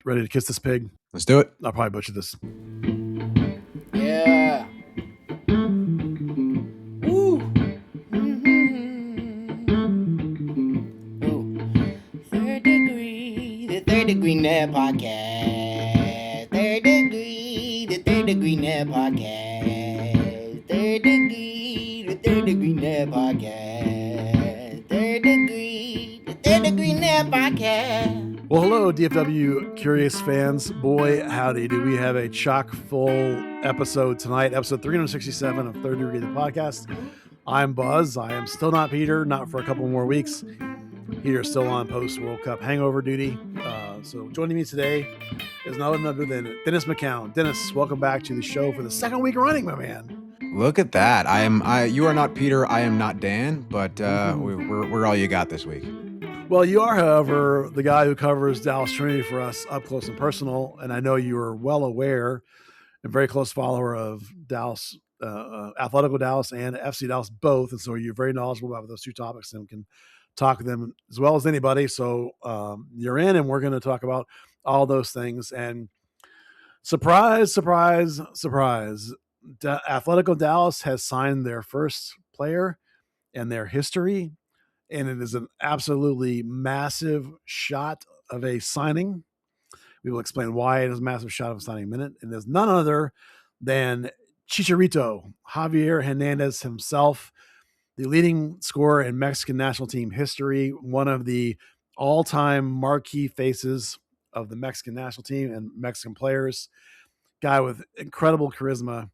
Ready to kiss this pig? Let's do it. I'll probably butcher this. Yeah. Woo. Third degree, the third degree net podcast. Third degree net podcast. Third degree, the third degree net podcast. Third degree net podcast. Well, hello, DFW curious fans. Boy, howdy, do we have a chock full episode tonight, episode 367 of Third Degree, the podcast. I'm Buzz. I am still not Peter, not for a couple more weeks. Peter's still on post-World Cup hangover duty. So joining me today is none other than Dennis McGowan. Dennis, welcome back to the show for the second week running, my man. Look at that. You are not Peter. I am not Dan, but we're all you got this week. Well, you are, however, the guy who covers Dallas Trinity for us up close and personal, and I know you are well aware and very close follower of Dallas, Atletico Dallas and FC Dallas both, and so you're very knowledgeable about those two topics and can talk to them as well as anybody. So you're in, and we're going to talk about all those things. And surprise, surprise, surprise, Atletico Dallas has signed their first player in their history. And it is an absolutely massive shot of a signing. We will explain why it is a massive shot of a signing in a minute. And there's none other than Chicharito, Javier Hernandez himself, the leading scorer in Mexican national team history, one of the all-time marquee faces of the Mexican national team and Mexican players, guy with incredible charisma.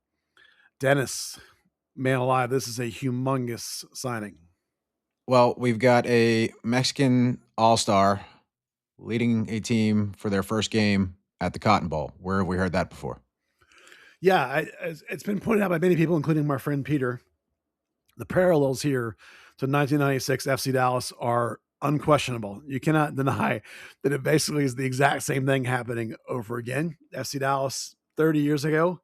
Dennis, man alive, this is a humongous signing. Well, we've got a Mexican all-star leading a team for their first game at the Cotton Bowl. Where have we heard that before? Yeah, it's been pointed out by many people, including my friend Peter. The parallels here to 1996 FC Dallas are unquestionable. You cannot deny that it basically is the exact same thing happening over again. FC Dallas 30 years ago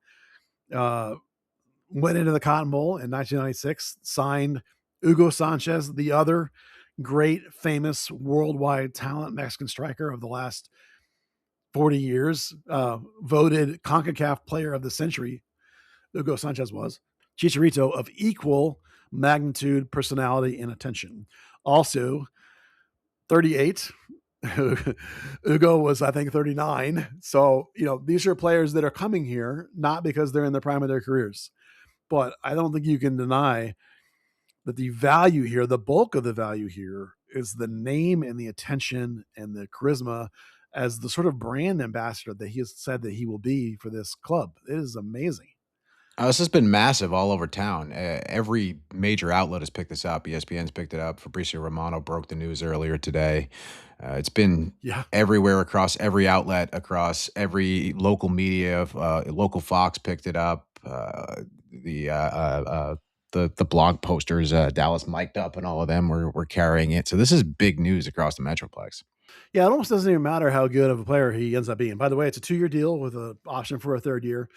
went into the Cotton Bowl in 1996, signed Hugo Sanchez, the other great, famous, worldwide talent Mexican striker of the last 40 years, voted CONCACAF Player of the Century. Hugo Sanchez was. Chicharito of equal magnitude, personality, and attention. Also, 38. Hugo was, I think, 39. So, these are players that are coming here not because they're in the prime of their careers. But I don't think you can deny that the value here, the bulk of the value here, is the name and the attention and the charisma as the sort of brand ambassador that he has said that he will be for this club. It is amazing. This has been massive all over town. Every major outlet has picked this up. ESPN's picked it up. Fabrizio Romano broke the news earlier today. It's been everywhere across every outlet, across every local media. Local Fox picked it up. The blog posters, Dallas Mic'd Up, and all of them were carrying it. So this is big news across the Metroplex. Yeah, it almost doesn't even matter how good of a player he ends up being. By the way, it's a 2-year deal with an option for a third year.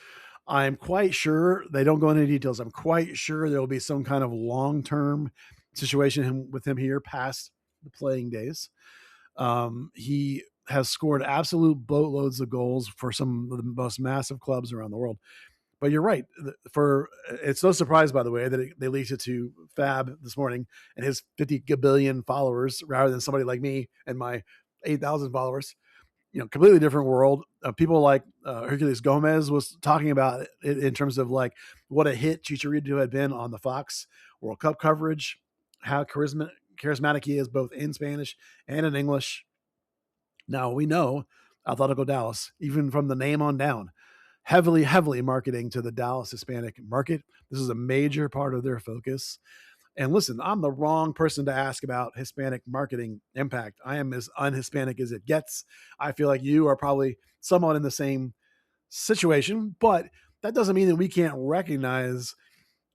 I'm quite sure, they don't go into details, I'm quite sure there will be some kind of long-term situation with him here past the playing days. He has scored absolute boatloads of goals for some of the most massive clubs around the world. But you're right. It's no surprise, by the way, that they leaked it to Fab this morning and his 50 billion followers rather than somebody like me and my 8,000 followers. Completely different world. People like Hercules Gomez was talking about it in terms of like what a hit Chicharito had been on the Fox World Cup coverage, how charismatic he is both in Spanish and in English. Now we know Atletico Dallas, even from the name on down, heavily marketing to the Dallas Hispanic market. This is a major part of their focus. And listen, I'm the wrong person to ask about Hispanic marketing impact. I am as un-Hispanic as it gets. I feel like you are probably somewhat in the same situation, but that doesn't mean that we can't recognize,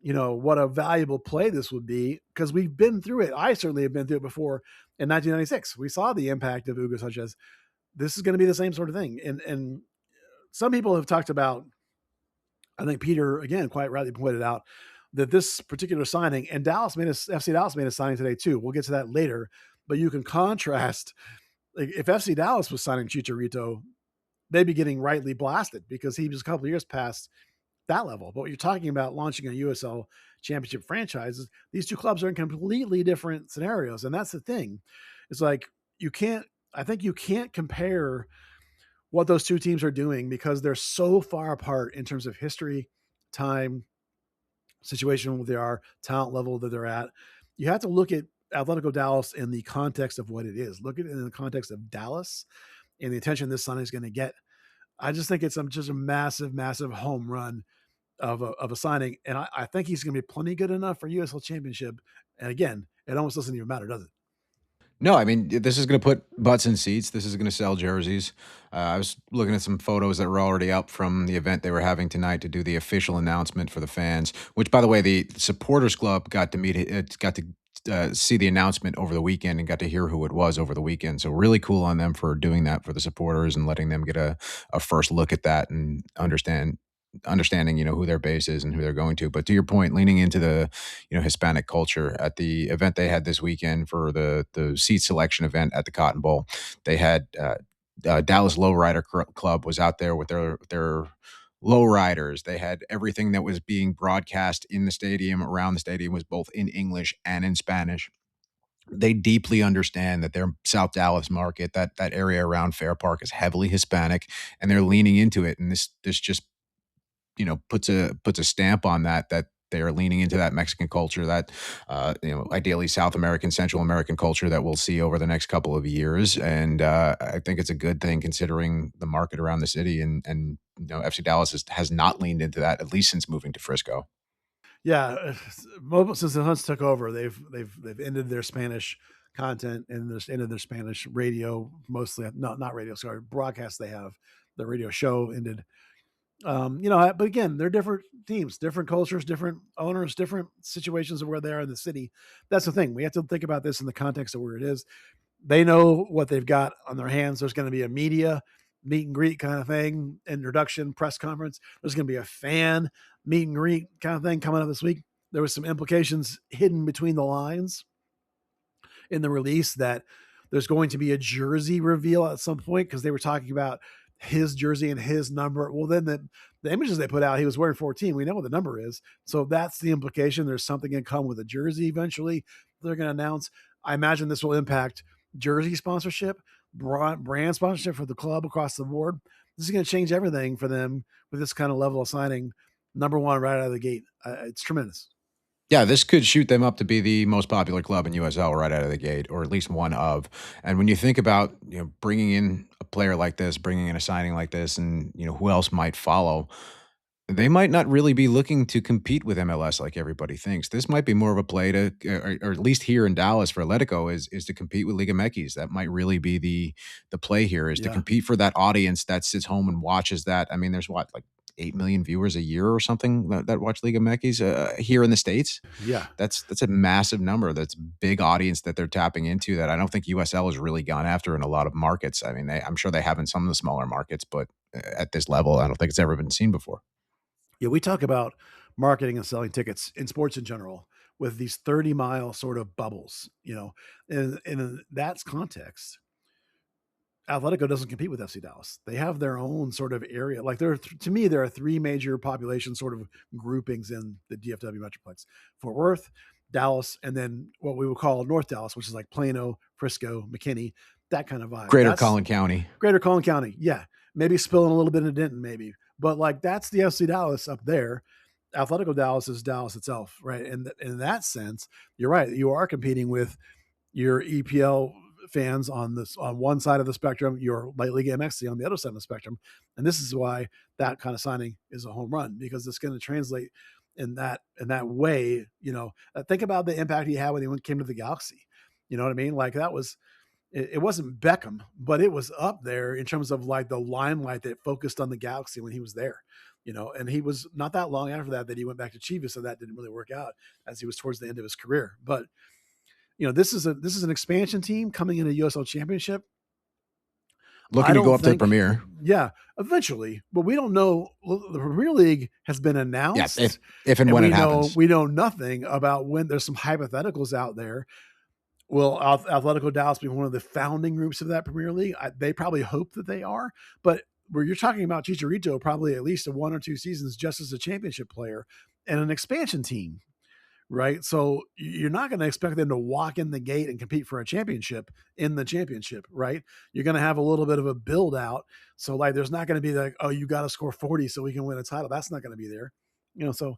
what a valuable play this would be because we've been through it. I certainly have been through it before in 1996. We saw the impact of Hugo Sanchez. This is going to be the same sort of thing. And some people have talked about, I think Peter, again, quite rightly pointed out, that this particular signing, and FC Dallas made a signing today too. We'll get to that later, but you can contrast, like if FC Dallas was signing Chicharito, they'd be getting rightly blasted because he was a couple of years past that level. But what you're talking about launching a USL championship franchises, these two clubs are in completely different scenarios. And that's the thing. It's like I think you can't compare what those two teams are doing because they're so far apart in terms of history, time, situation where they are, talent level that they're at. You have to look at Atletico Dallas in the context of what it is. Look at it in the context of Dallas and the attention this Sunday is going to get. I just think it's just a massive, massive home run of a signing. And I think he's going to be plenty good enough for USL Championship. And again, it almost doesn't even matter, does it? No, I mean, this is going to put butts in seats. This is going to sell jerseys. I was looking at some photos that were already up from the event they were having tonight to do the official announcement for the fans, which, by the way, the supporters club got to meet it, got to see the announcement over the weekend and got to hear who it was over the weekend. So really cool on them for doing that for the supporters and letting them get a first look at that and understanding, who their base is and who they're going to. But to your point, leaning into the, Hispanic culture at the event they had this weekend for the seat selection event at the Cotton Bowl, they had Dallas Lowrider Club was out there with their lowriders. They had everything that was being broadcast in the stadium, around the stadium, was both in English and in Spanish. They deeply understand that their South Dallas market, that area around Fair Park, is heavily Hispanic, and they're leaning into it. And this just puts a stamp on that they are leaning into that Mexican culture, that ideally South American, Central American culture that we'll see over the next couple of years. And I think it's a good thing considering the market around the city. And FC Dallas has not leaned into that, at least since moving to Frisco. Yeah, since the Hunts took over, they've ended their Spanish content and ended their Spanish radio, mostly not radio, sorry, broadcast. They have the radio show ended. But again, they're different teams, different cultures, different owners, different situations of where they are in the city. That's the thing. We have to think about this in the context of where it is. They know what they've got on their hands. There's going to be a media meet and greet kind of thing, introduction, press conference. There's going to be a fan meet and greet kind of thing coming up this week. There was some implications hidden between the lines in the release that there's going to be a jersey reveal at some point because they were talking about his jersey and his number. Well, then the images they put out, he was wearing 14. We know what the number is. So that's the implication. There's something going to come with a jersey eventually they're going to announce. I imagine this will impact jersey sponsorship, brand sponsorship for the club across the board. This is going to change everything for them with this kind of level of signing. Number one, right out of the gate. It's tremendous. Yeah, this could shoot them up to be the most popular club in USL right out of the gate, or at least one of. And when you think about bringing in a player like this, bringing in a signing like this, and who else might follow, they might not really be looking to compete with MLS like everybody thinks. This might be more of a play to, or at least here in Dallas for Atletico, is to compete with Liga MX. That might really be the play here, is to compete for that audience that sits home and watches that. I mean, there's 8 million viewers a year or something that watch Liga MX here in the States. Yeah. That's a massive number. That's a big audience that they're tapping into that I don't think USL has really gone after in a lot of markets. I mean, I'm sure they have in some of the smaller markets, but at this level, I don't think it's ever been seen before. Yeah, we talk about marketing and selling tickets in sports in general with these 30-mile sort of bubbles, and in that context, Atletico doesn't compete with FC Dallas. They have their own sort of area. Like to me, there are three major population sort of groupings in the DFW Metroplex: Fort Worth, Dallas, and then what we would call North Dallas, which is like Plano, Frisco, McKinney, that kind of vibe. Greater Collin County. Greater Collin County. Yeah. Maybe spilling a little bit into Denton, maybe. But that's the FC Dallas up there. Atletico Dallas is Dallas itself, right? And in that sense, you're right. You are competing with your EPL fans on one side of the spectrum, your Light League MXC on the other side of the spectrum. And this is why that kind of signing is a home run, because it's going to translate in that way. Think about the impact he had when he came to the Galaxy. You know what I mean? It wasn't Beckham, but it was up there in terms of the limelight that focused on the Galaxy when he was there, and he was not that long after that he went back to Chivas, so that didn't really work out as he was towards the end of his career. But, this is an expansion team coming into USL Championship. Looking to go up to the Premier. Yeah, eventually. But we don't know. The Premier League has been announced. Yeah, if and when it happens. We know nothing about when. There's some hypotheticals out there. Will Atletico Dallas be one of the founding groups of that Premier League? They probably hope that they are. But where you're talking about Chicharito probably at least 1 or 2 seasons just as a championship player and an expansion team, right? So you're not going to expect them to walk in the gate and compete for a championship in the championship, right? You're going to have a little bit of a build out. So like, there's not going to be like, oh, you got to score 40 so we can win a title. That's not going to be there, So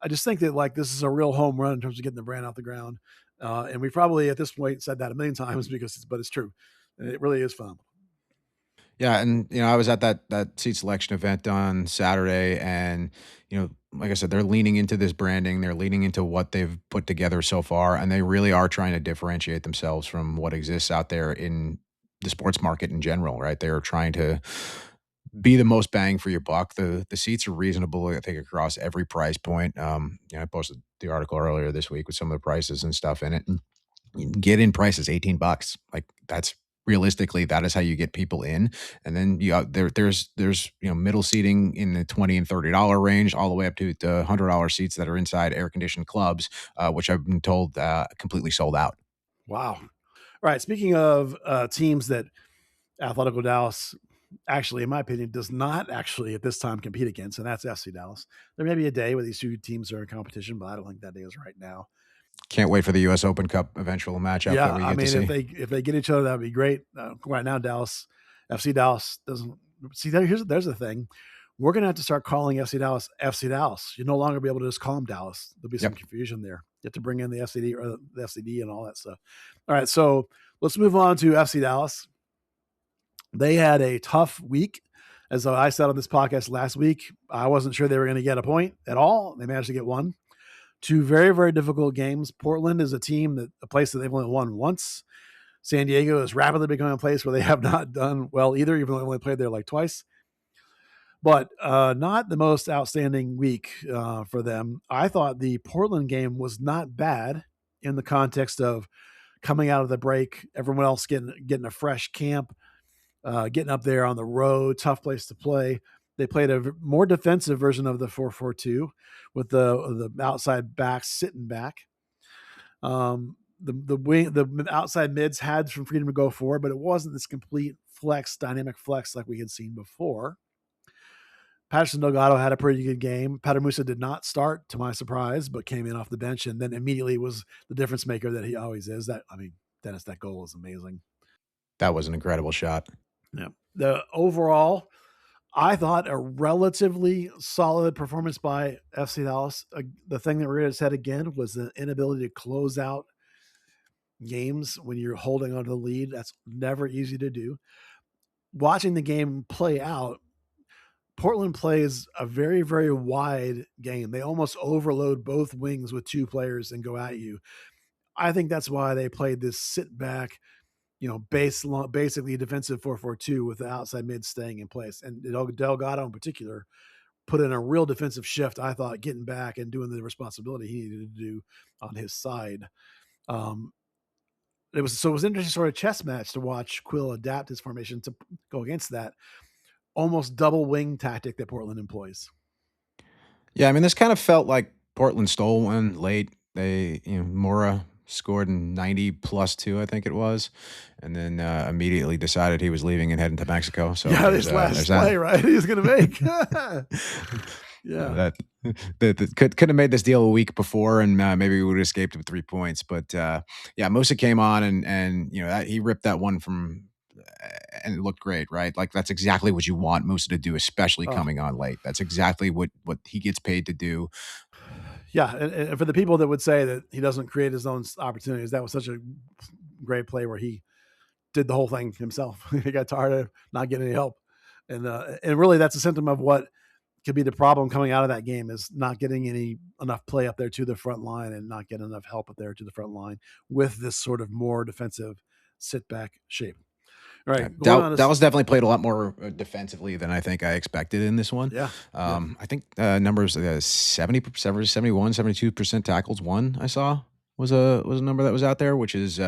I just think that like this is a real home run in terms of getting the brand off the ground. And we probably at this point said that a million times but it's true. It really is phenomenal. Yeah, and I was at that seat selection event on Saturday, and like I said, they're leaning into this branding. They're leaning into what they've put together so far, and they really are trying to differentiate themselves from what exists out there in the sports market in general. Right? They're trying to be the most bang for your buck. The seats are reasonable, I think, across every price point. I posted the article earlier this week with some of the prices and stuff in it. And get in prices $18. Like that's realistically, that is how you get people in. And then there's middle seating in the $20 and $30 range, all the way up to the $100 seats that are inside air conditioned clubs, which I've been told completely sold out. Wow. All right. Speaking of teams that Atletico Dallas actually, in my opinion, does not actually at this time compete against, and that's FC Dallas. There may be a day where these two teams are in competition, but I don't think that day is right now. Can't wait for the U.S. Open Cup eventual matchup. Yeah, that we get to see. if they get each other, that would be great. Right now, FC Dallas doesn't see. There's the thing. We're going to have to start calling FC Dallas. You'll no longer be able to just call them Dallas. There'll be some confusion there. You have to bring in the FCD or the FCD and all that stuff. All right, so let's move on to FC Dallas. They had a tough week. As I said on this podcast last week, I wasn't sure they were going to get a point at all. They managed to get one. 2 very, very difficult games. Portland is a place that they've only won once. San Diego is rapidly becoming a place where they have not done well either, even though they only played there like twice. But not the most outstanding week for them. I thought the Portland game was not bad in the context of coming out of the break, everyone else getting a fresh camp, getting up there on the road, tough place to play. They played a more defensive version of the 4-4-2 with the outside backs sitting back. The outside mids had some freedom to go forward, but it wasn't this complete dynamic flex like we had seen before. Patterson Delgado had a pretty good game. Patamusa did not start, to my surprise, but came in off the bench and then immediately was the difference maker that he always is. Dennis, that goal is amazing. That was an incredible shot. Yeah. The overall, I thought a relatively solid performance by FC Dallas. The thing that reared its head again was the inability to close out games when you're holding onto the lead. That's never easy to do. Watching the game play out, Portland plays a very, very wide game. They almost overload both wings with 2 players and go at you. I think that's why they played this sit back, basically defensive 4-4-2 with the outside mid staying in place. And Delgado in particular put in a real defensive shift, I thought, getting back and doing the responsibility he needed to do on his side. It was an interesting sort of chess match to watch Quill adapt his formation to go against that almost double wing tactic that Portland employs. Yeah, I mean, this kind of felt like Portland stole one late. They, Mora scored in 90+2, I think it was, and then immediately decided he was leaving and heading to Mexico. So yeah, this last play, right? He was going to make. Yeah, that could have made this deal a week before, and maybe we would have escaped with 3 points. But yeah, Musa came on, and he ripped that one from. And it looked great, right? Like that's exactly what you want Musa to do, especially coming on late. That's exactly what he gets paid to do. Yeah, and for the people that would say that he doesn't create his own opportunities, that was such a great play where he did the whole thing himself. He got tired of not getting any help, and really that's a symptom of what could be the problem coming out of that game is not getting enough play up there to the front line and not getting enough help up there to the front line with this sort of more defensive sit back shape. All right. Dallas definitely played a lot more defensively than I think I expected in this one. Yeah. I think numbers 71, 72% tackles won I saw was a number that was out there, which is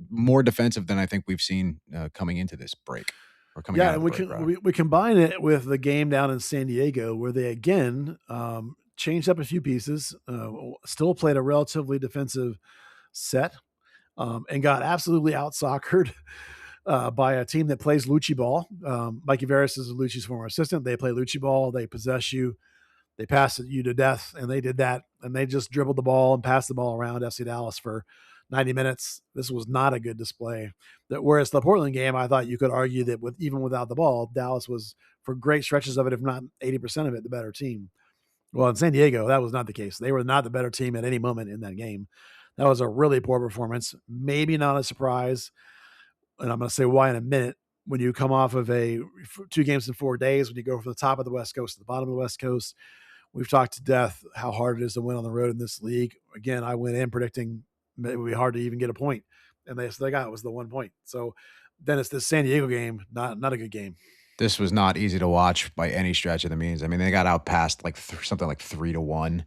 more defensive than I think we've seen coming into this break. Or coming out of the break, we combine it with the game down in San Diego where they again changed up a few pieces, still played a relatively defensive set, and got absolutely out-soccered. by a team that plays Lucci ball. Mikey Veras is Lucci's former assistant. They play Lucci ball. They possess you. They pass you to death, and they did that. And they just dribbled the ball and passed the ball around FC Dallas for 90 minutes. This was not a good display. Whereas the Portland game, I thought you could argue that even without the ball, Dallas was, for great stretches of it, if not 80% of it, the better team. Well, in San Diego, that was not the case. They were not the better team at any moment in that game. That was a really poor performance. Maybe not a surprise. And I'm going to say why in a minute. When you come off of 2 games in 4 days, when you go from the top of the West Coast to the bottom of the West Coast, we've talked to death how hard it is to win on the road in this league. Again, I went in predicting it would be hard to even get a point, and they got was the 1 point. So then it's this San Diego game, not a good game. This was not easy to watch by any stretch of the means. I mean, they got outpassed like something like 3-1,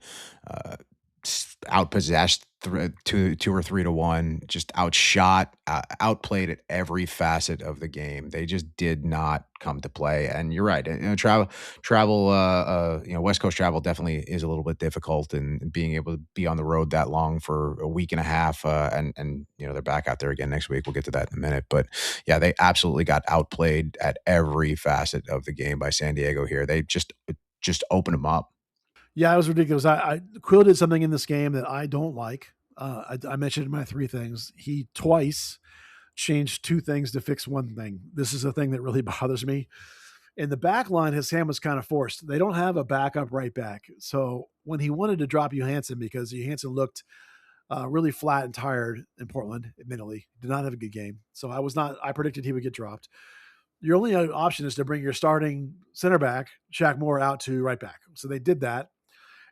outpossessed 2 or 3-1, just outshot, outplayed at every facet of the game. They just did not come to play. And you're right. Travel, West Coast travel definitely is a little bit difficult, and being able to be on the road that long for a week and a half, and they're back out there again next week. We'll get to that in a minute. But yeah, they absolutely got outplayed at every facet of the game by San Diego here. They just opened them up. Yeah, it was ridiculous. Quill did something in this game that I don't like. I mentioned in my 3 things. He twice changed 2 things to fix 1 thing. This is a thing that really bothers me. In the back line, his hand was kind of forced. They don't have a backup right back. So when he wanted to drop Johansson, because Johansson looked really flat and tired in Portland, admittedly, did not have a good game. So I predicted he would get dropped. Your only option is to bring your starting center back, Shaq Moore, out to right back. So they did that.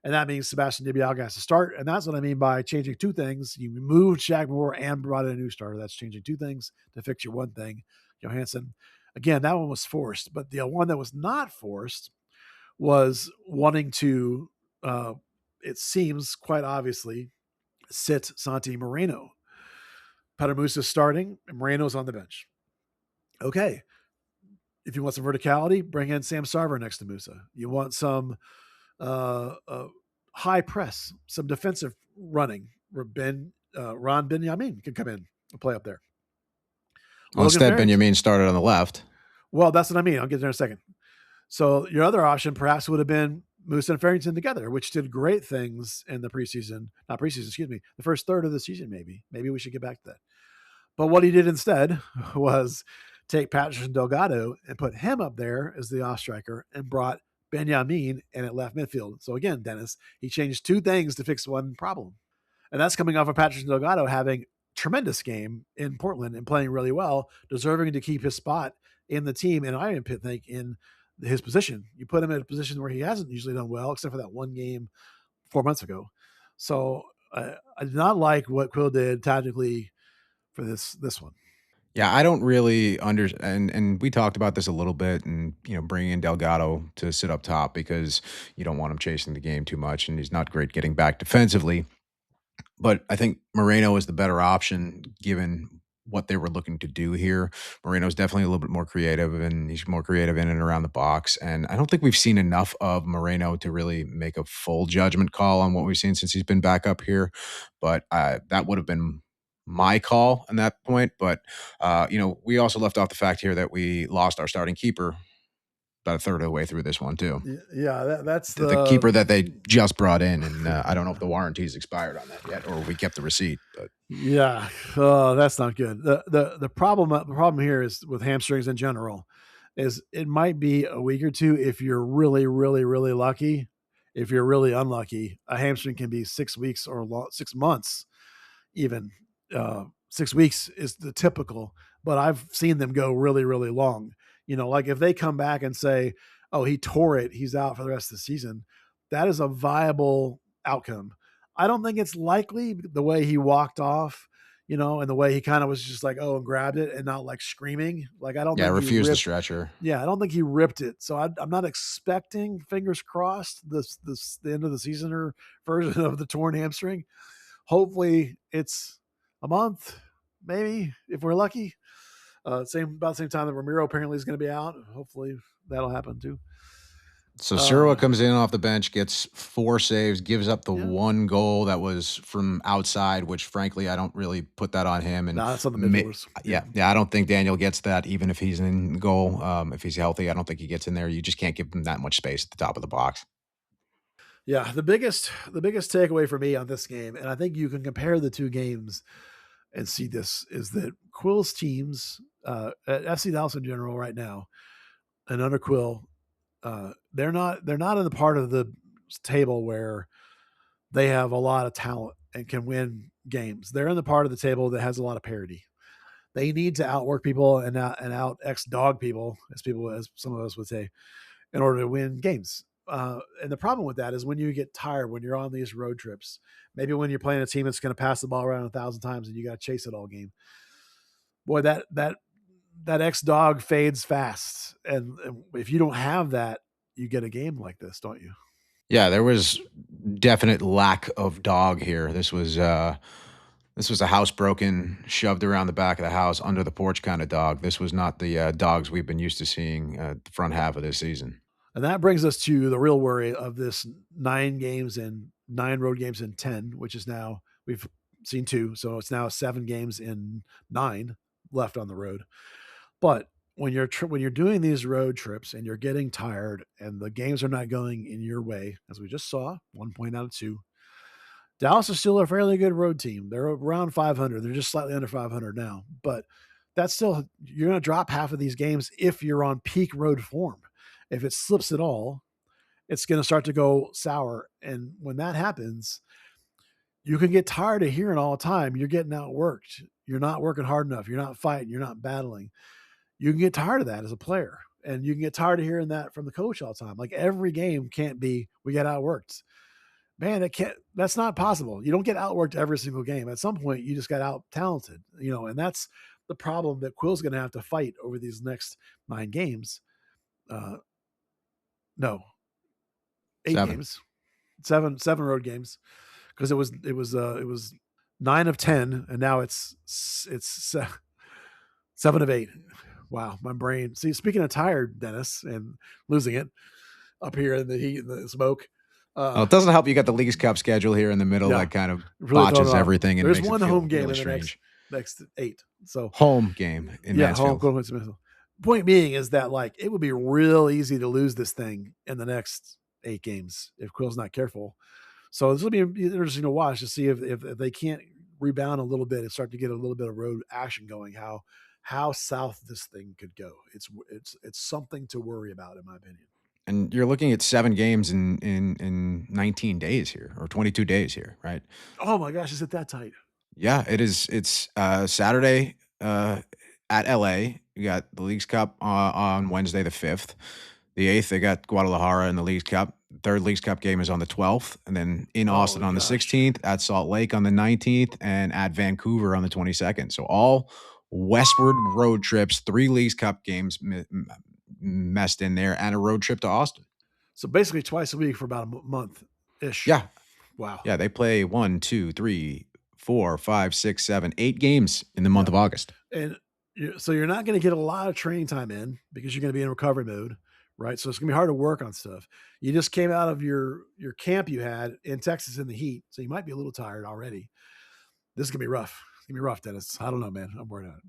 And that means Sebastian Dibiaga has to start. And that's what I mean by changing 2 things. You moved Shaq Moore and brought in a new starter. That's changing 2 things to fix your 1 thing. Johansson, again, that one was forced. But the one that was not forced was wanting to, it seems quite obviously, sit Santi Moreno. Patamusa's starting, and Moreno's on the bench. Okay. If you want some verticality, bring in Sam Sarver next to Musa. You want some high press, some defensive running. Ron Benjamin can come in and play up there. Well, instead, Benjamin started on the left. Well, that's what I mean. I'll get there in a second. So your other option perhaps would have been Musa and Farrington together, which did great things in the the first third of the season, maybe. Maybe we should get back to that. But what he did instead was take Patterson Delgado and put him up there as the off striker and brought Benjamin in at left midfield. So again, Dennis, he changed 2 things to fix 1 problem. And that's coming off of Patterson Delgado having tremendous game in Portland and playing really well, deserving to keep his spot in the team. And I think in his position, you put him in a position where he hasn't usually done well, except for that 1 game 4 months ago. So I did not like what Quill did tactically for this one. Yeah, I don't really understand, and we talked about this a little bit, and bringing in Delgado to sit up top because you don't want him chasing the game too much, and he's not great getting back defensively. But I think Moreno is the better option given what they were looking to do here. Moreno's definitely a little bit more creative, and he's more creative in and around the box. And I don't think we've seen enough of Moreno to really make a full judgment call on what we've seen since he's been back up here. But that would have been my call at that point. But, we also left off the fact here that we lost our starting keeper about a third of the way through this one too. Yeah, that's the keeper that they just brought in, and I don't know if the warranty's expired on that yet, or we kept the receipt. But yeah, that's not good. The problem here is with hamstrings in general, is it might be a week or 2 if you're really, really, really lucky. If you're really unlucky, a hamstring can be 6 weeks or 6 months, even. 6 weeks is the typical, but I've seen them go really, really long. Like if they come back and say, oh, he tore it, he's out for the rest of the season, that is a viable outcome. I don't think it's likely the way he walked off, and the way he kind of was just like, oh, and grabbed it and not like screaming. Like, I don't think refused the stretcher. Yeah, I don't think he ripped it. So I'm not expecting, fingers crossed, the end of the season or version of the torn hamstring. Hopefully it's a month, maybe, if we're lucky. About the same time that Ramiro apparently is going to be out. Hopefully that'll happen too. So Sirwa comes in off the bench, gets 4 saves, gives up the one goal that was from outside, which frankly I don't really put that on him. And that's on the midfielders. Yeah, I don't think Daniel gets that, even if he's in goal. If he's healthy, I don't think he gets in there. You just can't give him that much space at the top of the box. Yeah, the biggest takeaway for me on this game, and I think you can compare the two games and see this, is that Quill's teams, at FC Dallas in general right now, and under Quill, they're not in the part of the table where they have a lot of talent and can win games. They're in the part of the table that has a lot of parity. They need to outwork people and out X dog people, as some of us would say, in order to win games. And the problem with that is when you get tired, when you're on these road trips, maybe when you're playing a team that's going to pass the ball around 1,000 times and you got to chase it all game. Boy, that X dog fades fast, and if you don't have that, you get a game like this, don't you? Yeah, there was definite lack of dog here. This was a housebroken, shoved around the back of the house, under the porch kind of dog. This was not the dogs we've been used to seeing the front half of this season. And that brings us to the real worry of this 9 road games in 10, which is now, we've seen 2, so it's now 7 games in 9 left on the road. But when you're doing these road trips and you're getting tired and the games are not going in your way, as we just saw, 1 point out of 2, Dallas is still a fairly good road team. They're around 500. They're just slightly under 500 now. But that's still, you're going to drop half of these games if you're on peak road form. If it slips at all, it's going to start to go sour. And when that happens, you can get tired of hearing all the time, you're getting outworked. You're not working hard enough. You're not fighting. You're not battling. You can get tired of that as a player. And you can get tired of hearing that from the coach all the time. Like every game can't be, we got outworked. Man, that's not possible. You don't get outworked every single game. At some point, you just got out talented, and that's the problem that Quill's going to have to fight over these next 9 games. No, 8 games, 7 road games, because it was 9 of 10, and now it's 7 of 8. Wow, my brain. See, speaking of tired, Dennis, and losing it up here in the heat and the smoke. It doesn't help. You got the Leagues Cup schedule here in the middle that kind of botches everything. There's one home game in the next 8. So home game in Mansfield. Point being is that it would be real easy to lose this thing in the next 8 games if Quill's not careful. So this will be interesting to watch to see if they can't rebound a little bit and start to get a little bit of road action going. How south this thing could go. It's something to worry about, in my opinion. And you're looking at 7 games in 19 days here, or 22 days here, right? Oh my gosh, is it that tight? Yeah, it is. It's Saturday at LA. You got the Leagues Cup on Wednesday the 5th. The 8th, they got Guadalajara in the Leagues Cup. Third Leagues Cup game is on the 12th, and then in Austin on the 16th, at Salt Lake on the 19th, and at Vancouver on the 22nd. So all westward road trips, 3 Leagues Cup games messed in there, and a road trip to Austin. So basically twice a week for about a month-ish. Yeah. Wow. Yeah, they play 1, 2, 3, 4, 5, 6, 7, 8 games in the month of August. And so you're not going to get a lot of training time in because you're going to be in recovery mode, right? So it's going to be hard to work on stuff. You just came out of your camp you had in Texas in the heat, so you might be a little tired already. This is going to be rough. It's going to be rough, Dennis. I don't know, man. I'm worried about it.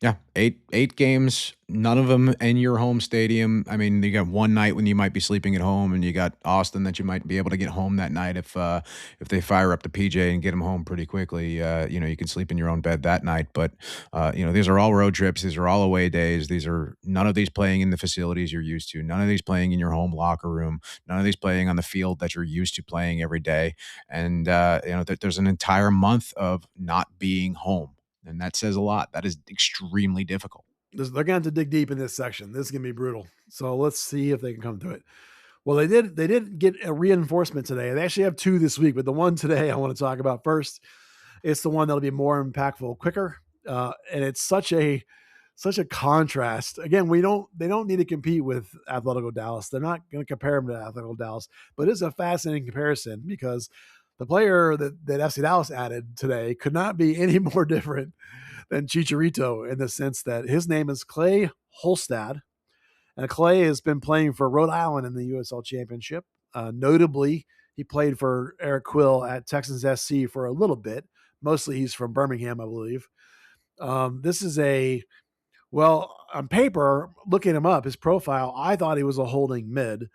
Yeah, 8 games, none of them in your home stadium. I mean, you got one night when you might be sleeping at home, and you got Austin that you might be able to get home that night if they fire up the PJ and get them home pretty quickly. You can sleep in your own bed that night. But these are all road trips. These are all away days. These are none of these playing in the facilities you're used to. None of these playing in your home locker room. None of these playing on the field that you're used to playing every day. And there's an entire month of not being home. And that says a lot. That is extremely difficult. They're going to have to dig deep in this section. This is going to be brutal. So let's see if they can come through it. Well, they did get a reinforcement today. They actually have 2 this week, but the one today I want to talk about first. It's the one that'll be more impactful, quicker. And it's such a contrast. Again, they don't need to compete with Atletico Dallas. They're not going to compare them to Atletico Dallas, but it's a fascinating comparison because the player that FC Dallas added today could not be any more different than Chicharito in the sense that his name is Clay Holstad, And Clay has been playing for Rhode Island in the USL Championship. Notably, he played for Eric Quill at Texans SC for a little bit. Mostly he's from Birmingham, I believe. This is on paper, looking him up, his profile, I thought he was a holding mid.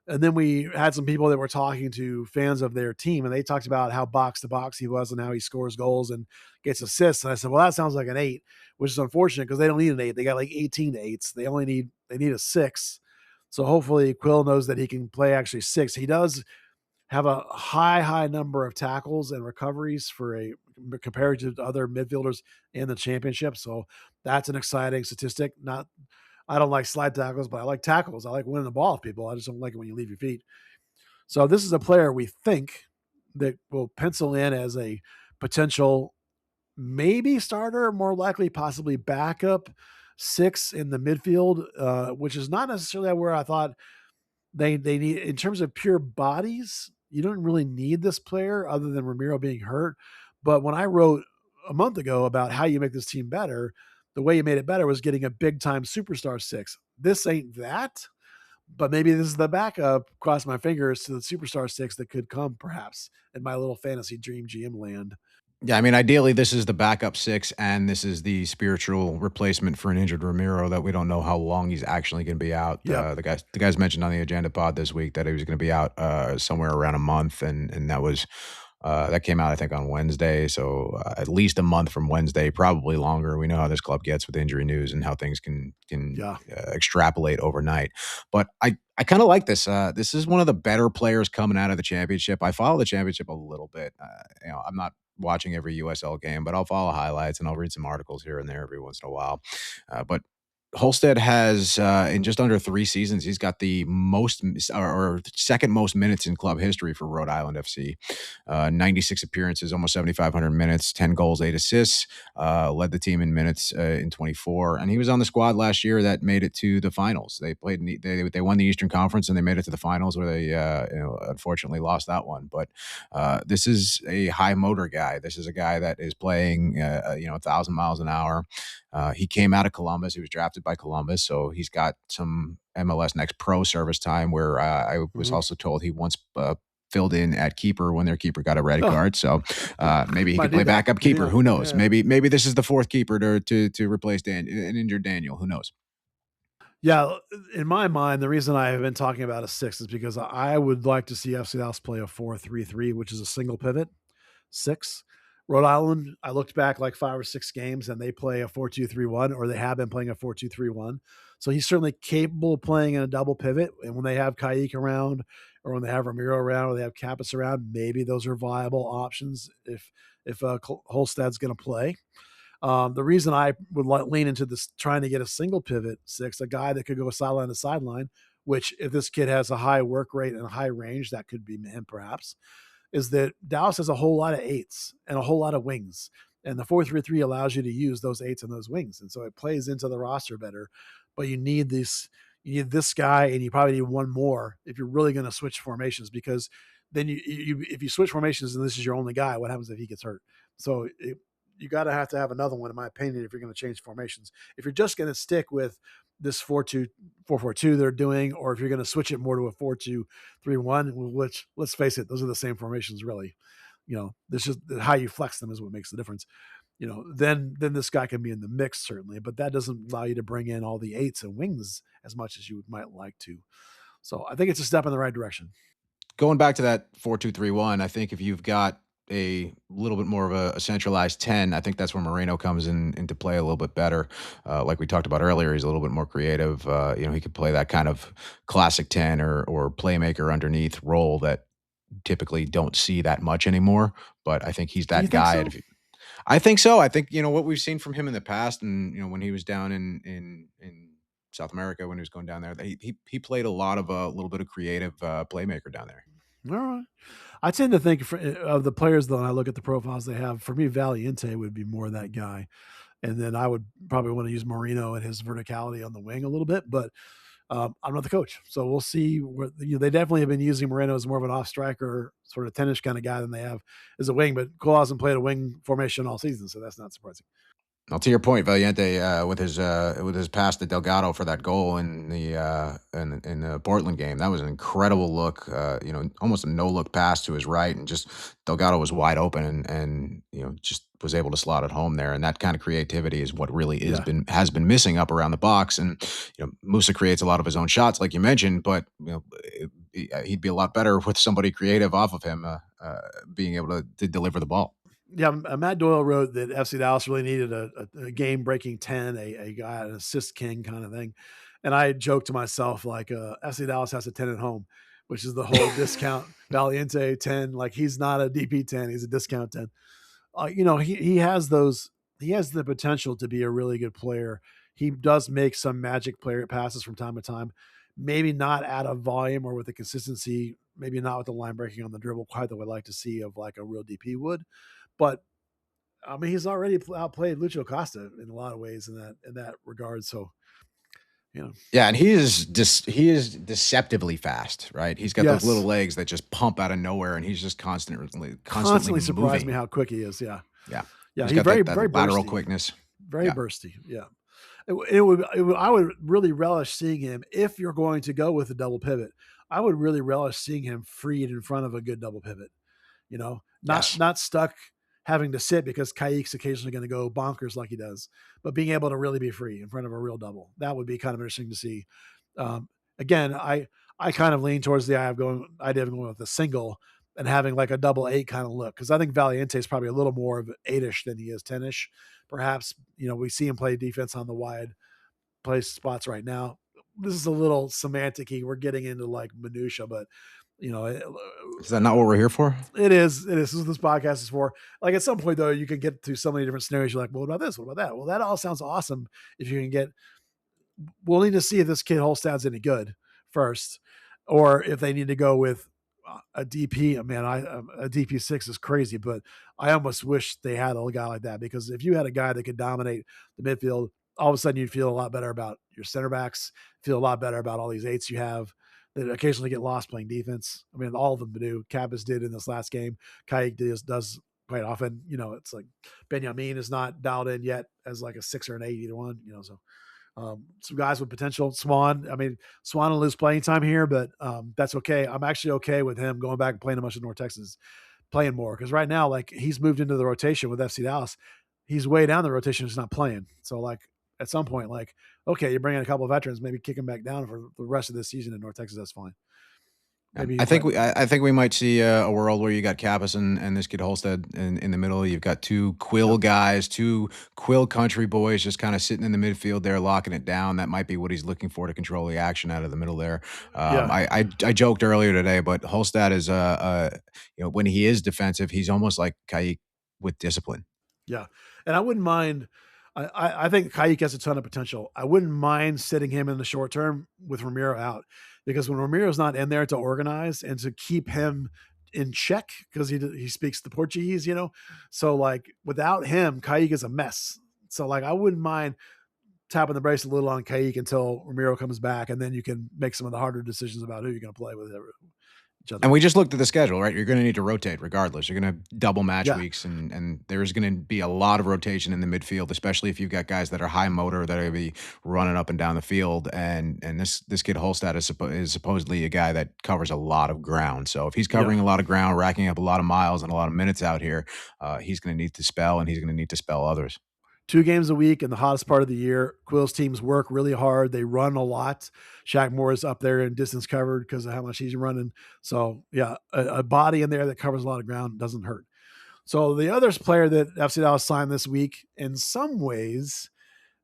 And then we had some people that were talking to fans of their team, and they talked about how box to box he was and how he scores goals and gets assists. And I said, well, that sounds like an 8, which is unfortunate because they don't need an 8. They got like 18 8s. They need a 6. So hopefully Quill knows that he can play actually 6. He does have a high number of tackles and recoveries compared to other midfielders in the championship. So that's an exciting statistic. I don't like slide tackles, but I like tackles. I like winning the ball off people. I just don't like it when you leave your feet. So this is a player we think that will pencil in as a potential maybe starter, more likely possibly backup 6 in the midfield, which is not necessarily where I thought they need in terms of pure bodies. You don't really need this player other than Ramiro being hurt. But when I wrote a month ago about how you make this team better, the way you made it better was getting a big time superstar 6. This ain't that, but maybe this is the backup. Cross my fingers to the superstar 6 that could come perhaps in my little fantasy dream GM land. Yeah, I mean, ideally, this is the backup 6, and this is the spiritual replacement for an injured Ramiro that we don't know how long he's actually going to be out. Yep. The guys mentioned on the Agenda Pod this week that he was going to be out somewhere around a month, and that was that came out, I think, on Wednesday. So at least a month from Wednesday, probably longer. We know how this club gets with injury news and how things can extrapolate overnight. But I kind of like this. This is one of the better players coming out of the championship. I follow the championship a little bit. I'm not watching every USL game, but I'll follow highlights and I'll read some articles here and there every once in a while. But Holstad has, in just under 3 seasons, he's got the most or second most minutes in club history for Rhode Island FC. 96 appearances, almost 7,500 minutes, 10 goals, 8 assists, led the team in minutes in 24. And he was on the squad last year that made it to the finals. They won the Eastern Conference and they made it to the finals where they unfortunately lost that one. But this is a high motor guy. This is a guy that is playing 1,000 miles an hour. He came out of Columbus. He was drafted by Columbus, so he's got some MLS Next Pro service time where I was also told he once filled in at keeper when their keeper got a red card. So maybe he could play backup keeper. Who knows? Yeah. Maybe this is the 4th keeper to replace an injured Daniel. Who knows? Yeah, in my mind, the reason I have been talking about a 6 is because I would like to see FC Dallas play a 4-3-3, which is a single pivot 6. Rhode Island, I looked back like 5 or 6 games and they play a 4-2-3-1, or they have been playing a 4-2-3-1. So he's certainly capable of playing in a double pivot. And when they have Kayik around, or when they have Ramiro around, or they have Kappas around, maybe those are viable options if Holstad's going to play. The reason I would lean into this, trying to get a single pivot 6, a guy that could go sideline to sideline, which if this kid has a high work rate and a high range, that could be him perhaps, is that Dallas has a whole lot of 8s and a whole lot of wings. And the 4-3-3 allows you to use those 8s and those wings. And so it plays into the roster better. But you need this guy, and you probably need one more if you're really going to switch formations, because then if you switch formations and this is your only guy, what happens if he gets hurt? So you got to have another one, in my opinion, if you're going to change formations. If you're just going to stick with this 4-2-4-4-2 they're doing, or if you're going to switch it more to a 4-2-3-1, which, let's face it, those are the same formations, really. This is how you flex them is what makes the difference. Then this guy can be in the mix, certainly, but that doesn't allow you to bring in all the 8s and wings as much as you might like to. So I think it's a step in the right direction. Going back to that 4-2-3-1, I think if you've got a little bit more of a centralized 10, I think that's where Moreno comes into play a little bit better. Like we talked about earlier, he's a little bit more creative. He could play that kind of classic 10 or playmaker underneath role that typically don't see that much anymore. But I think he's that guy. So? I think so. I think, what we've seen from him in the past, and, when he was down in South America, when he was going down there, he played a lot of a little bit of creative playmaker down there. All right. I tend to think of the players, though, and I look at the profiles they have. For me, Valiente would be more that guy. And then I would probably want to use Moreno and his verticality on the wing a little bit, but I'm not the coach. So we'll see. They definitely have been using Moreno as more of an off striker, sort of tennis kind of guy than they have as a wing, but Cole hasn't played a wing formation all season, so that's not surprising. Well, to your point, Valiente with his pass to Delgado for that goal in the Portland game, that was an incredible look. Almost a no look pass to his right, and just Delgado was wide open, and just was able to slot it home there. And that kind of creativity is what really has been missing up around the box. And Musa creates a lot of his own shots, like you mentioned, but he'd be a lot better with somebody creative off of him being able to deliver the ball. Yeah, Matt Doyle wrote that FC Dallas really needed a game-breaking 10, a guy, an assist king kind of thing. And I joked to myself, like, FC Dallas has a 10 at home, which is the whole discount Valiente 10. Like, he's not a DP 10, he's a discount 10. He has the potential to be a really good player. He does make some magic player passes from time to time, maybe not at a volume or with the consistency, maybe not with the line breaking on the dribble quite that we'd like to see of like a real DP would. But I mean, he's already outplayed Lucio Costa in a lot of ways in that regard. So, yeah, and he is deceptively fast, right? He's got those little legs that just pump out of nowhere, and he's just constantly surprised me how quick he is. Yeah. He's got very lateral bursty. Quickness, very bursty. Yeah, I would really relish seeing him if you're going to go with a double pivot. I would really relish seeing him freed in front of a good double pivot. Not stuck having to sit because Kayik's occasionally going to go bonkers like he does, but being able to really be free in front of a real double. That would be kind of interesting to see. Again, I kind of lean towards the idea of going with a single and having like a double 8 kind of look. Cause I think Valiente is probably a little more of 8-ish than he is 10-ish. Perhaps, we see him play defense on the wide place spots right now. This is a little semantic-y. We're getting into like minutia, but is that not what we're here for? It is. This is what this podcast is for. Like at some point though, you can get to so many different scenarios. You're like, well, what about this? What about that? Well, that all sounds awesome. If you can get, we'll need to see if this kid Holstad's any good first, or if they need to go with a DP. Man, a DP6 is crazy, but I almost wish they had a guy like that, because if you had a guy that could dominate the midfield, all of a sudden you'd feel a lot better about your center backs, feel a lot better about all these 8s you have that occasionally get lost playing defense. I mean, all of them do. Kappas did in this last game. Kayik does quite often. It's like Benjamin is not dialed in yet as like a 6 or an 8, either one. So some guys with potential. Swan will lose playing time here, but that's okay. I'm actually okay with him going back and playing a bunch of North Texas, playing more, because right now, like, he's moved into the rotation with FC Dallas. He's way down the rotation, he's not playing. So like at some point, like, okay, you bring in a couple of veterans, maybe kick him back down for the rest of this season in North Texas. That's fine. Maybe I think we might see a world where you got Kappas and this kid Holstad in the middle. You've got two Quill guys, two Quill country boys, just kind of sitting in the midfield there, locking it down. That might be what he's looking for to control the action out of the middle there. I joked earlier today, but Holstad is when he is defensive, he's almost like Kayik with discipline. Yeah, and I wouldn't mind. I think Kayik has a ton of potential. I wouldn't mind sitting him in the short term with Ramiro out, because when Ramiro's not in there to organize and to keep him in check, because he speaks the Portuguese, so like without him, Kayik is a mess. So like I wouldn't mind tapping the brakes a little on Kayik until Ramiro comes back, and then you can make some of the harder decisions about who you're going to play with. And we just looked at the schedule, right? You're going to need to rotate regardless. You're going to double match weeks, and there's going to be a lot of rotation in the midfield, especially if you've got guys that are high motor that are going to be running up and down the field. And this kid Holstad is supposedly a guy that covers a lot of ground. So if he's covering a lot of ground, racking up a lot of miles and a lot of minutes out here, he's going to need to spell, and he's going to need to spell others. 2 games a week in the hottest part of the year. Quill's teams work really hard. They run a lot. Shaq Moore is up there in distance covered because of how much he's running. So yeah, a body in there that covers a lot of ground doesn't hurt. So the other player that FC Dallas signed this week, in some ways,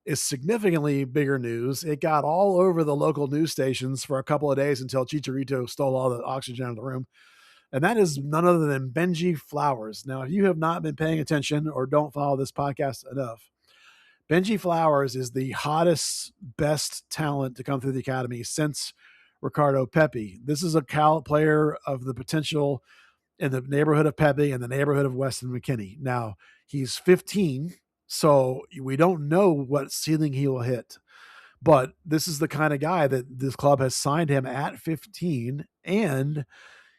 is significantly bigger news. It got all over the local news stations for a couple of days until Chicharito stole all the oxygen out of the room. And that is none other than Benji Flowers. Now, if you have not been paying attention or don't follow this podcast enough, Benji Flowers is the hottest, best talent to come through the academy since Ricardo Pepi. This is a player of the potential in the neighborhood of Pepi and the neighborhood of Weston McKinney. Now, he's 15, so we don't know what ceiling he will hit. But this is the kind of guy that this club has signed him at 15, and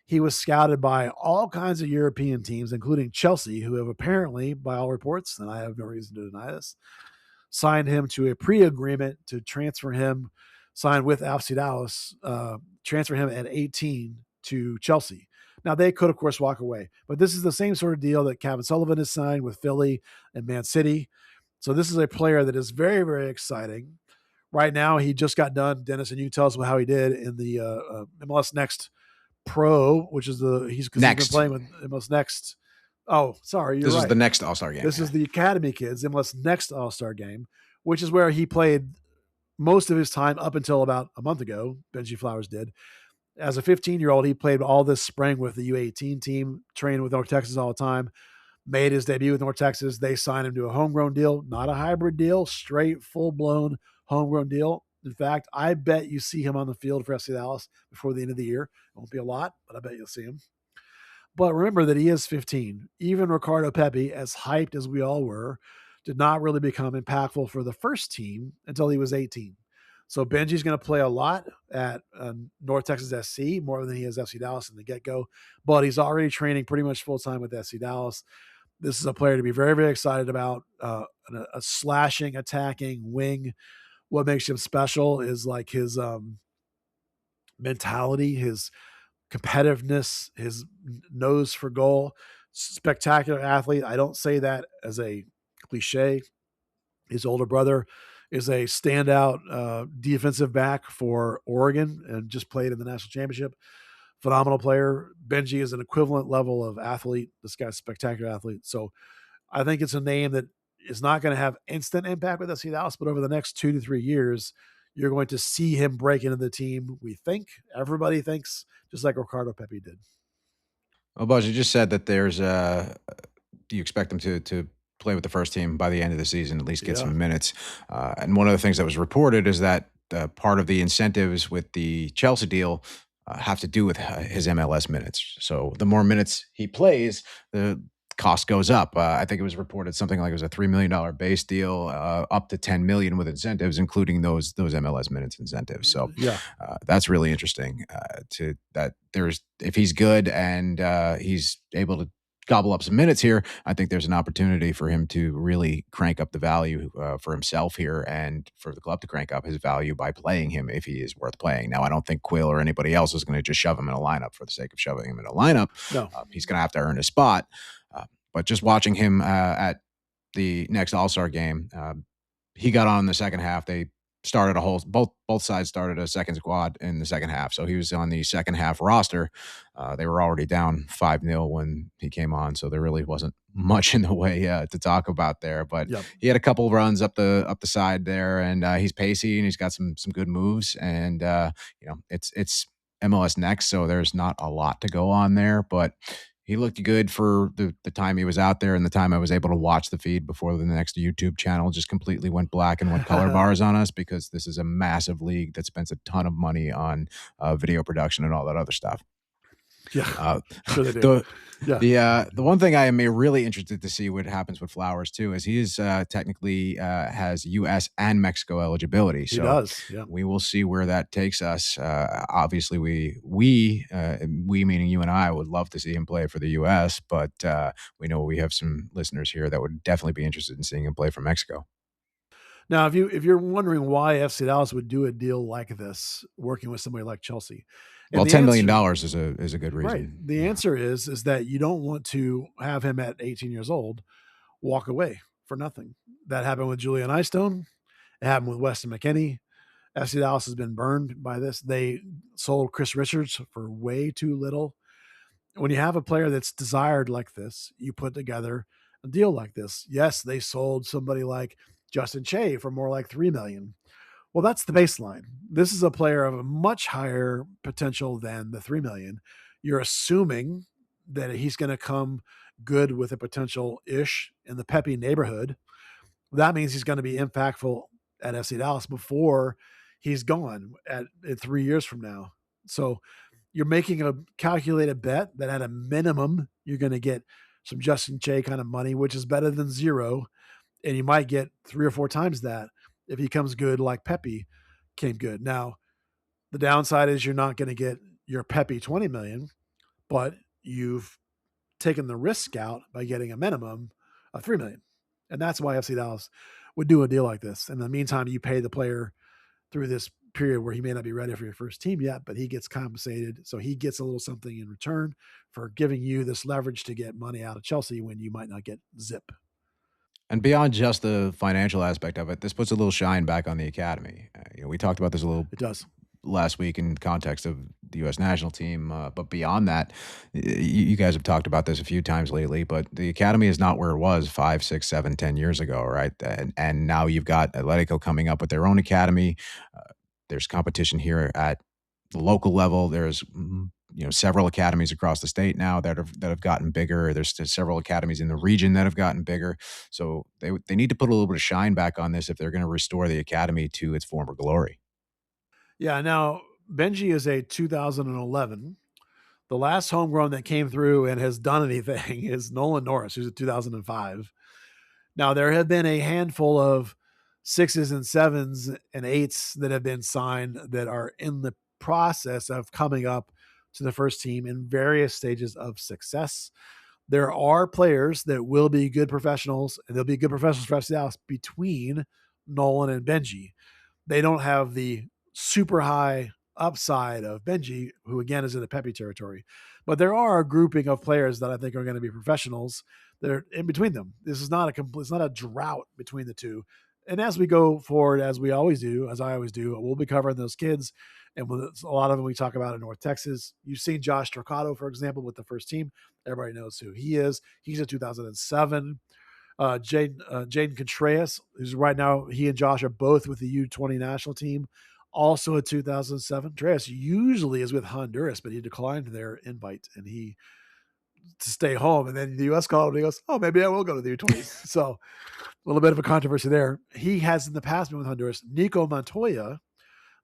he was scouted by all kinds of European teams, including Chelsea, who have apparently, by all reports, and I have no reason to deny this, signed him to a pre-agreement to transfer him, signed with FC Dallas, transfer him at 18 to Chelsea. Now, they could, of course, walk away, but this is the same sort of deal that Kevin Sullivan has signed with Philly and Man City. So this is a player that is very, very exciting. Right now, he just got done. Dennis, and you tell us how he did in the MLS Next Pro, which is he's been playing with MLS Next. Oh, sorry, this is the next All-Star game. This is the Academy Kids MLS Next All-Star Game, which is where he played most of his time up until about a month ago. Benji Flowers did. As a 15-year-old, he played all this spring with the U18 team, trained with North Texas all the time, made his debut with North Texas. They signed him to a homegrown deal, not a hybrid deal, straight, full-blown homegrown deal. In fact, I bet you see him on the field for FC Dallas before the end of the year. It won't be a lot, but I bet you'll see him. But remember that he is 15. Even Ricardo Pepi, as hyped as we all were, did not really become impactful for the first team until he was 18. So Benji's going to play a lot at North Texas SC, more than he is FC Dallas in the get-go. But he's already training pretty much full-time with FC Dallas. This is a player to be very, very excited about. A slashing, attacking wing. What makes him special is like his mentality, his competitiveness, his nose for goal. Spectacular athlete. I don't say that as a cliche. His older brother is a standout defensive back for Oregon and just played in the national championship. Phenomenal player. Benji is an equivalent level of athlete. This guy's a spectacular athlete. So I think it's a name that is not going to have instant impact with FC Dallas, but over the next 2 to 3 years, you're going to see him break into the team. We think, everybody thinks, just like Ricardo Pepi did. Well, Buzz, you just said that there's you expect him to play with the first team by the end of the season, at least get some minutes. And one of the things that was reported is that part of the incentives with the Chelsea deal have to do with his MLS minutes. So the more minutes he plays, the cost goes up. I think it was reported something like it was a $3 million base deal, up to $10 million with incentives, including those MLS minutes incentives. So that's really interesting. If he's good and he's able to gobble up some minutes here, I think there's an opportunity for him to really crank up the value for himself here and for the club to crank up his value by playing him if he is worth playing. Now, I don't think Quill or anybody else is going to just shove him in a lineup for the sake of shoving him in a lineup. No. He's going to have to earn his spot. But just watching him at the next All-Star game, he got on in the second half. They started both sides started a second squad in the second half. So he was on the second half roster. They were already down 5-0 when he came on. So there really wasn't much in the way to talk about there. But he had a couple of runs up the side there, and he's pacey and he's got some good moves. And it's MLS Next, so there's not a lot to go on there, but he looked good for the time he was out there and the time I was able to watch the feed before the next YouTube channel just completely went black and went color bars on us, because this is a massive league that spends a ton of money on video production and all that other stuff. Yeah, sure they do. The one thing I am really interested to see what happens with Flowers too is he is technically has U.S. and Mexico eligibility. He does. Yeah. We will see where that takes us. Obviously, we meaning you and I would love to see him play for the U.S., but we know we have some listeners here that would definitely be interested in seeing him play for Mexico. Now, if you're wondering why FC Dallas would do a deal like this, working with somebody like Chelsea. Well, $10 million is a good reason. Right. The answer is that you don't want to have him at 18 years old walk away for nothing. That happened with Julian Eystone. It happened with Weston McKennie. FC Dallas has been burned by this. They sold Chris Richards for way too little. When you have a player that's desired like this, you put together a deal like this. Yes, they sold somebody like Justin Che for more like $3 million. Well, that's the baseline. This is a player of a much higher potential than the $3 million. You're assuming that he's going to come good with a potential-ish in the Pepi neighborhood. That means he's going to be impactful at FC Dallas before he's gone in 3 years from now. So you're making a calculated bet that at a minimum, you're going to get some Justin Che kind of money, which is better than zero. And you might get 3 or 4 times that if he comes good like Pepi came good. Now, the downside is you're not going to get your Pepi $20 million, but you've taken the risk out by getting a minimum of $3 million. And that's why FC Dallas would do a deal like this. In the meantime, you pay the player through this period where he may not be ready for your first team yet, but he gets compensated. So he gets a little something in return for giving you this leverage to get money out of Chelsea when you might not get zip. And beyond just the financial aspect of it, this puts a little shine back on the academy. We talked about this a little It does. last week in context of the U.S. national team. But beyond that, you guys have talked about this a few times lately, but the academy is not where it was 5, 6, 7, 10 years ago, right? And now you've got Atletico coming up with their own academy. There's competition here at the local level. There's several academies across the state now that have gotten bigger. There's several academies in the region that have gotten bigger. So they need to put a little bit of shine back on this if they're going to restore the academy to its former glory. Yeah. Now Benji is a 2011. The last homegrown that came through and has done anything is Nolan Norris, who's a 2005. Now there have been a handful of 6s and 7s and 8s that have been signed that are in the process of coming up to the first team in various stages of success. There are players that will be good professionals, and they'll be good professionals for FC Dallas between Nolan and Benji. They don't have the super high upside of Benji, who again is in the Pepe territory. But there are a grouping of players that I think are going to be professionals that are in between them. This is not it's not a drought between the two. And as we go forward, as we always do, as I always do, we'll be covering those kids. And a lot of them we talk about in North Texas. You've seen Josh Torquato, for example, with the first team. Everybody knows who he is. He's a 2007. Jaden Contreras, who's right now, he and Josh are both with the U20 national team, also a 2007. Contreras usually is with Honduras, but he declined their invite and he to stay home. And then the U.S. called him and he goes, oh, maybe I will go to the U20s. So a little bit of a controversy there. He has in the past been with Honduras. Nico Montoya,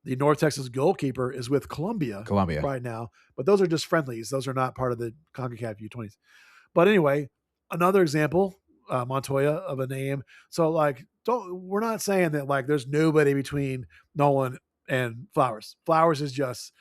the North Texas goalkeeper, is with Colombia right now. But those are just friendlies. Those are not part of the CONCACAF U20s. But anyway, another example, Montoya of a name. So we're not saying that there's nobody between Nolan and Flowers. Flowers is just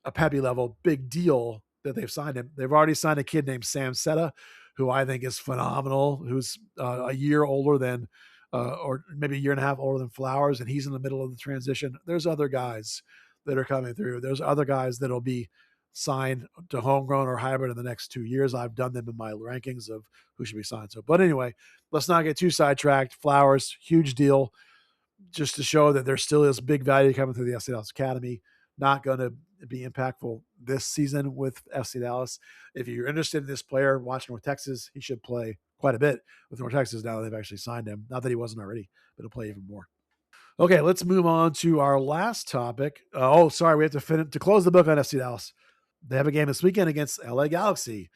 a Pepe level big deal that they've signed him. They've already signed a kid named Sam Seta, who I think is phenomenal, who's a year older than, or maybe a year and a half older than Flowers, and he's in the middle of the transition. There's other guys that are coming through. There's other guys that'll be signed to homegrown or hybrid in the next 2 years. I've done them in my rankings of who should be signed. So, but anyway, let's not get too sidetracked. Flowers, huge deal, just to show that there still is big value coming through the FC Dallas Academy. Not going to be impactful this season with FC Dallas. If you're interested in this player, watch North Texas. He should play quite a bit with North Texas now that they've actually signed him. Not that he wasn't already, but he'll play even more. Okay, let's move on to our last topic. We have to close the book on FC Dallas. They have a game this weekend against LA Galaxy.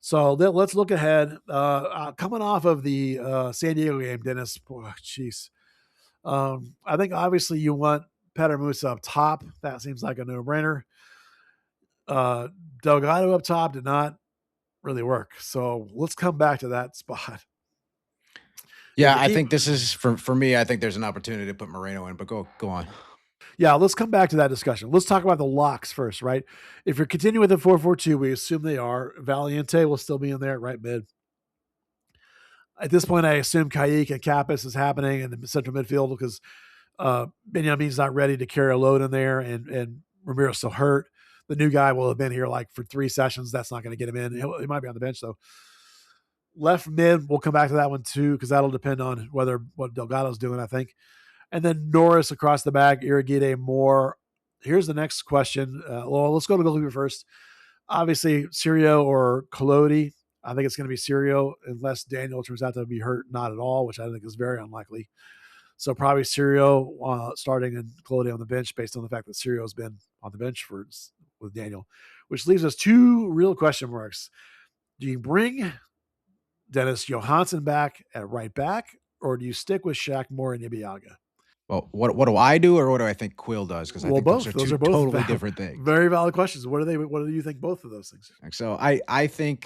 So let's look ahead. Coming off of the San Diego game, Dennis, jeez. I think obviously you want Petter Musa up top. That seems like a no-brainer. Delgado up top did not really work. So let's come back to that spot. Yeah, I think this is for me. I think there's an opportunity to put Moreno in, but go on. Yeah, let's come back to that discussion. Let's talk about the locks first, right? If you're continuing with the 4-4-2, we assume they are. Valiente will still be in there at right mid. At this point, I assume Kayik and Kappas is happening in the central midfield because Benjamin's not ready to carry a load in there, and Ramiro's still hurt. The new guy will have been here for 3 sessions. That's not going to get him in. He might be on the bench, though. Left mid, we'll come back to that one, too, because that'll depend on what Delgado's doing, I think. And then Norris across the back, Irrigide, Moore. Here's the next question. Let's go to goalkeeper first. Obviously, Sirio or Collodi. I think it's going to be Sirio unless Daniel turns out to be hurt, not at all, which I think is very unlikely. So probably Sirio starting and Collodi on the bench based on the fact that Sirio's been on the bench with Daniel, which leaves us 2 real question marks. Do you bring Dennis Johansson back at right back, or do you stick with Shaq Moore and Ibiaga? Well, what do I do, or what do I think Quill does? Because I think those are both totally different things. Very valid questions. What do you think both of those things? So I think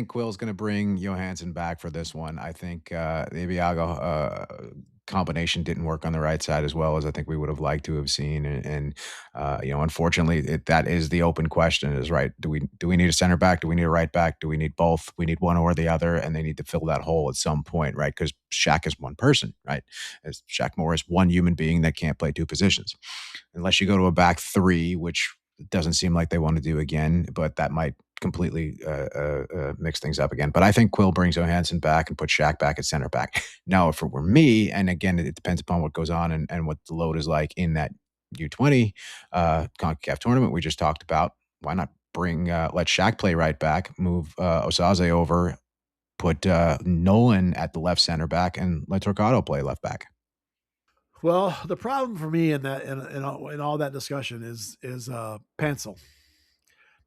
Quill's going to bring Johansson back for this one. I think Ibiaga combination didn't work on the right side as well as I think we would have liked to have seen. Unfortunately, that is the open question: is right? Do we need a center back? Do we need a right back? Do we need both? We need one or the other, and they need to fill that hole at some point, right? Because Shaq is one person, right? As Shaq Moore is one human being that can't play two positions, unless you go to a back three, which doesn't seem like they want to do again, but that might completely mix things up again. But I think Quill brings Johansson back and puts Shaq back at center back. Now, if it were me, and again, it depends upon what goes on and what the load is like in that U20 CONCACAF tournament we just talked about, why not let Shaq play right back, move Osaze over, put Nolan at the left center back, and let Torquato play left back? Well, the problem for me in that in all that discussion is Pencil.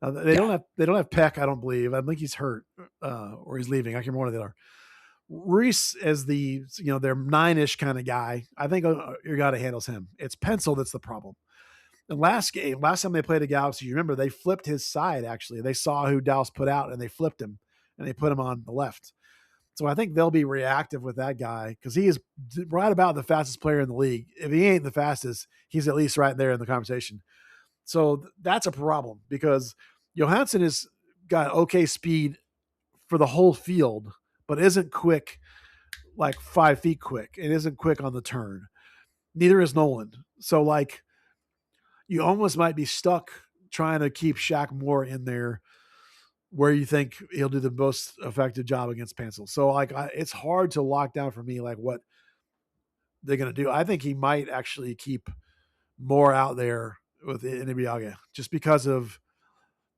Now, they don't have Peck, I don't believe. I think he's hurt or he's leaving. I can't remember one of the other. Reese as the their 9-ish kind of guy. I think your guy that handles him. It's Pencil that's the problem. The last time they played the Galaxy, you remember they flipped his side. Actually, they saw who Dallas put out and they flipped him and they put him on the left. So I think they'll be reactive with that guy because he is right about the fastest player in the league. If he ain't the fastest, he's at least right there in the conversation. So that's a problem because Johansson has got okay speed for the whole field, but isn't quick, like 5 feet quick. It isn't quick on the turn. Neither is Nolan. So like you almost might be stuck trying to keep Shaq Moore in there where you think he'll do the most effective job against Pencil. So like it's hard to lock down for me like what they're going to do. I think he might actually keep Moore out there with Inibiaga just because of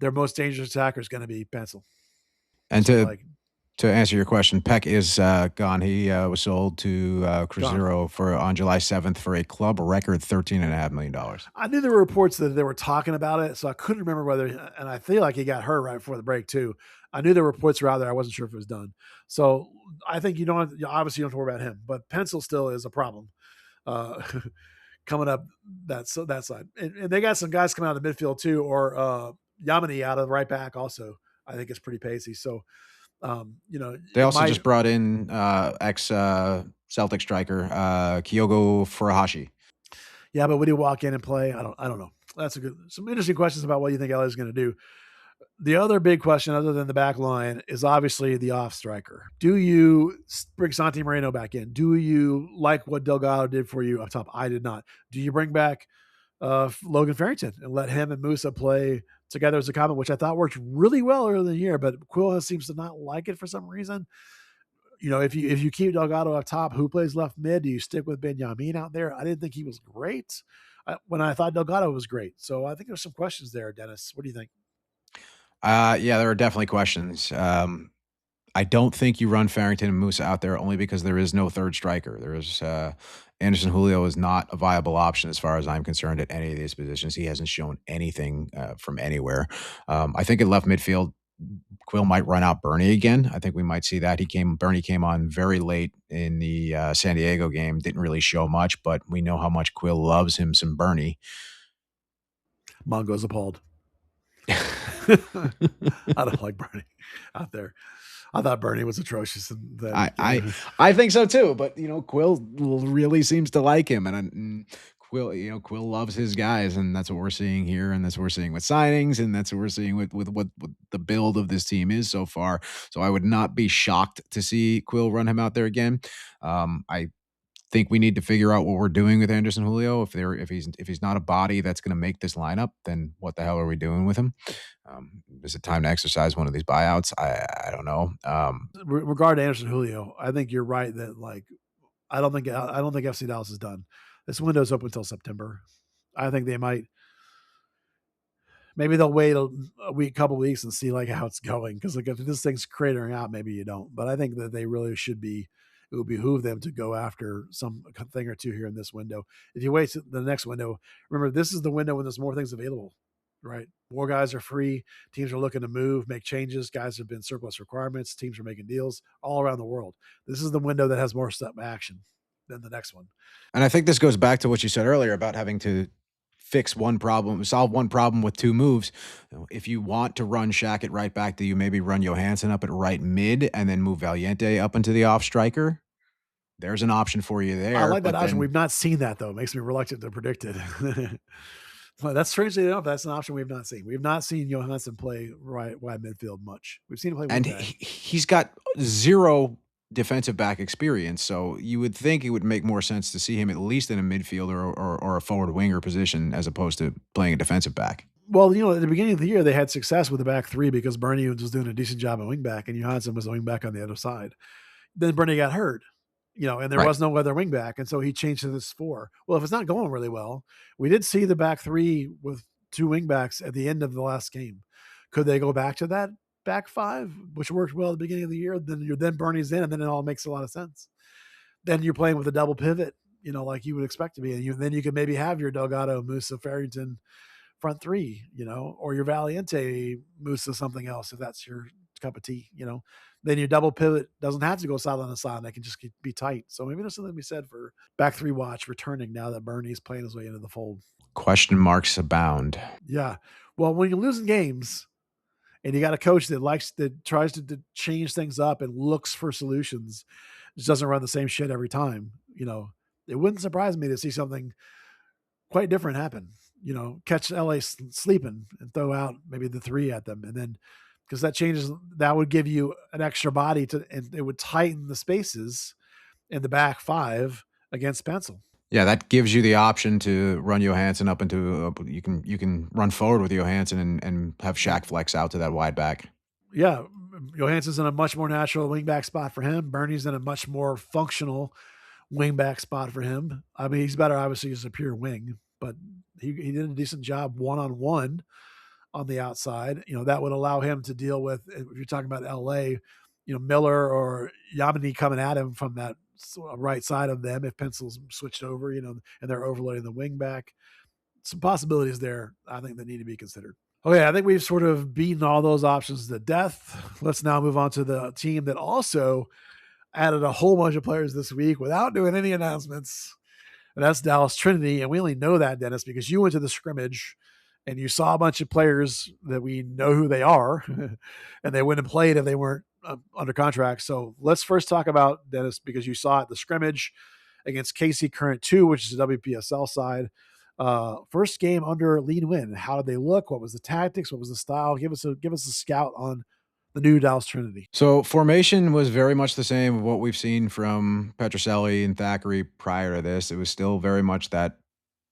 their most dangerous attacker is going to be Pencil. And so to answer your question, Peck is gone. He was sold to Cruzeiro on July 7th for a club record $13.5 million. I knew there were reports that they were talking about it, so I couldn't remember whether, and I feel like he got hurt right before the break too. I knew the reports were out there. I wasn't sure if it was done. So I think obviously you don't have to worry about him, but Pencil still is a problem coming up that side. And they got some guys coming out of the midfield too, or Yamini out of the right back also. I think it's pretty pacey. So, they also just brought in ex Celtic striker Kyogo Furuhashi. Yeah, but would he walk in and play? I don't know. That's some interesting questions about what you think LA is going to do. The other big question, other than the back line, is obviously the off striker. Do you bring Santi Moreno back in? Do you like what Delgado did for you up top? I did not. Do you bring back Logan Farrington and let him and Musa play together as a combo, which I thought worked really well earlier in the year, but Quill seems to not like it for some reason. If you keep Delgado up top, who plays left mid? Do you stick with Benjamin out there? I didn't think he was great when I thought Delgado was great. So I think there's some questions there, Dennis. What do you think? Yeah, there are definitely questions. I don't think you run Farrington and Musa out there only because there is no third striker. There is Anderson Julio is not a viable option as far as I'm concerned at any of these positions. He hasn't shown anything from anywhere. I think at left midfield, Quill might run out Bernie again. I think we might see that. Bernie came on very late in the San Diego game. Didn't really show much, but we know how much Quill loves him some Bernie. Mongo's appalled. I don't like Bernie out there. I thought Bernie was atrocious. I think so too. But Quill really seems to like him, and Quill loves his guys, and that's what we're seeing here, and that's what we're seeing with signings, and that's what we're seeing with what the build of this team is so far. So I would not be shocked to see Quill run him out there again. I think we need to figure out what we're doing with Anderson Julio. If he's not a body that's going to make this lineup, then what the hell are we doing with him? Is it time to exercise one of these buyouts? I don't know. Regarding to Anderson Julio, I think you're right that I don't think FC Dallas is done. This window's open until September. I think they maybe they'll wait a couple weeks and see how it's going, because if this thing's cratering out, maybe you don't. But I think that they really should be. It would behoove them to go after something or two here in this window. If you wait to the next window, remember, this is the window when there's more things available, right? More guys are free. Teams are looking to move, make changes. Guys have been surplus requirements. Teams are making deals all around the world. This is the window that has more step action than the next one. And I think this goes back to what you said earlier about having to solve one problem with two moves. If you want to run Shaq at right back, do you maybe run Johansson up at right mid and then move Valiente up into the off striker? there's an option for you there. I like that but option. then, We've not seen that, though. It makes me reluctant to predict it. Well, that's strangely enough, that's an option we've not seen. We've not seen Johansson play wide midfield much. We've seen him play and wingback. he's got zero defensive back experience, so you would think it would make more sense to see him at least in a midfielder or a forward winger position as opposed to playing a defensive back. Well, at the beginning of the year, they had success with the back three because Bernie was doing a decent job at wingback and Johansson was a wingback on the other side. Then Bernie got hurt, and there Right. was no other wingback, and so he changed to this 4. Well, if it's not going really well, we did see the back three with 2 wingbacks at the end of the last game. Could they go back to that back 5, which worked well at the beginning of the year? Then Bernie's in, and then it all makes a lot of sense. Then you're playing with a double pivot, like you would expect to be, and then you could maybe have your Delgado, Musa, Farrington front 3, or your Valiente, Musa, something else if that's your cup of tea, Then your double pivot doesn't have to go side on side. They can just be tight. So maybe there's something to be said for back 3 watch returning now that Bernie's playing his way into the fold. Question marks abound. Yeah. Well, when you're losing games and you got a coach that tries to change things up and looks for solutions, just doesn't run the same shit every time, it wouldn't surprise me to see something quite different happen. Catch LA sleeping and throw out maybe the 3 at them. And then, because that would give you an extra body and it would tighten the spaces in the back 5 against Pencil. Yeah, that gives you the option to run Johansson up into you can run forward with Johansson and have Shaq flex out to that wide back. Yeah, Johansson's in a much more natural wingback spot for him. Bernie's in a much more functional wingback spot for him. I mean, he's better obviously as a pure wing, but he did a decent job one-on-one on the outside. That would allow him to deal with, if you're talking about LA, Miller or Yamini coming at him from that right side of them if Pencil's switched over, and they're overloading the wing back. Some possibilities there, I think, that need to be considered. Okay, I think we've sort of beaten all those options to death. Let's now move on to the team that also added a whole bunch of players this week without doing any announcements. And that's Dallas Trinity. And we only know that, Dennis, because you went to the scrimmage and you saw a bunch of players that we know who they are, and they wouldn't have played if they weren't under contract. So let's first talk about, Dennis, because you saw it, the scrimmage against KC Current 2, which is the WPSL side. First game under Lean Win. How did they look? What was the tactics? What was the style? Give us a scout on the new Dallas Trinity. So formation was very much the same of what we've seen from Petroselli and Thackeray prior to this. It was still very much that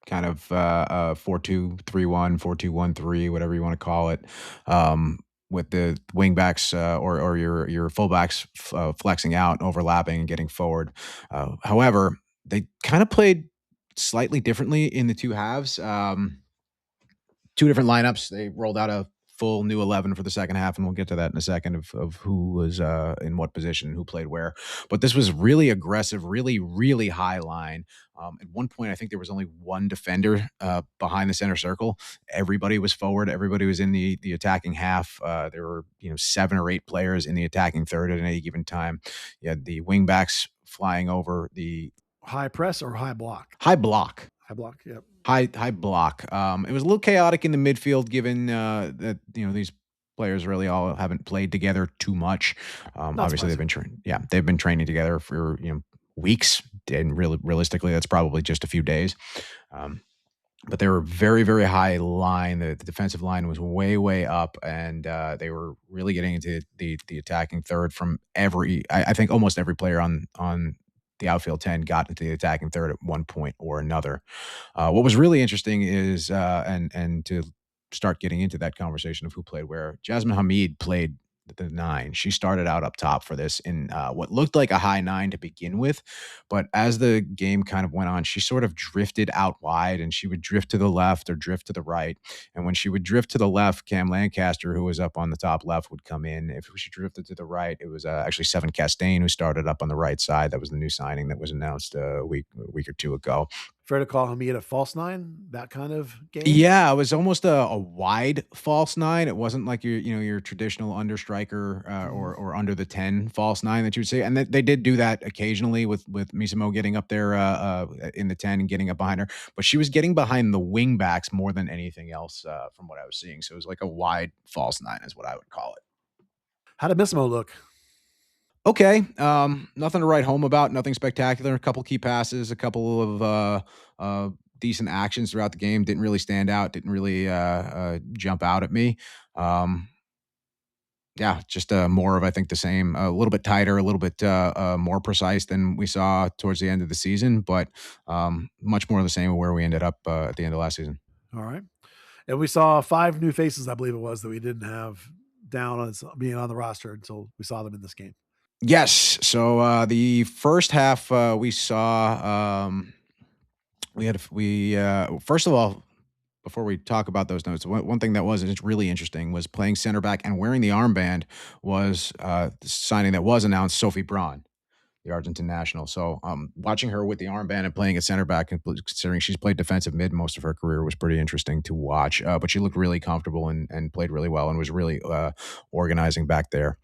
kind of 4-2-3-1, 4-2-1-3, whatever you want to call it, with the wingbacks or your fullbacks flexing out, overlapping, and getting forward. However, they kind of played slightly differently in the 2 halves. 2 different lineups. They rolled out a full new 11 for the second half, and we'll get to that in a second of who was in what position, who played where. But this was really aggressive, really, really high line. At one point, I think there was only 1 defender behind the center circle. Everybody was forward. Everybody was in the attacking half. There were 7 or 8 players in the attacking third at any given time. You had the wingbacks flying over the high press or high block. High block. High block. Yep. High block. It was a little chaotic in the midfield, given that these players really all haven't played together too much. Obviously, they've been training together for weeks, and realistically, that's probably just a few days. But they were very, very high line. The defensive line was way, way up, and they were really getting into the attacking third from I think almost every player on the outfield 10 got into the attacking third at one point or another. What was really interesting is, and to start getting into that conversation of who played where, Jasmine Hamid played the 9. She started out up top for this in what looked like a high 9 to begin with. But as the game kind of went on, she sort of drifted out wide, and she would drift to the left or drift to the right. And when she would drift to the left, Cam Lancaster, who was up on the top left, would come in. If she drifted to the right, it was actually Seven Castaigne who started up on the right side. That was the new signing that was announced a week or 2 ago. Fair to call Hamid a false 9, that kind of game? Yeah, it was almost a wide false 9. It wasn't like your traditional under striker or under the 10 false 9 that you would say. And they did do that occasionally with Misimo getting up there in the 10 and getting up behind her. But she was getting behind the wing backs more than anything else from what I was seeing. So it was like a wide false 9 is what I would call it. How did Misimo look? Okay. Nothing to write home about. Nothing spectacular. A couple key passes, a couple of decent actions throughout the game. Didn't really stand out. Didn't really jump out at me. Um, yeah, just more of I think the same. A little bit tighter, a little bit more precise than we saw towards the end of the season, but much more of the same of where we ended up at the end of last season. All right. And we saw 5 new faces, I believe it was, that we didn't have down as being on the roster until we saw them in this game. Yes. So the first half we saw first of all, before we talk about those notes, one thing that was it's really interesting was playing center back and wearing the armband was the signing that was announced, Sophie Braun, the Argentine national. So watching her with the armband and playing at center back, and considering she's played defensive mid most of her career, was pretty interesting to watch. But she looked really comfortable and played really well and was really organizing back there.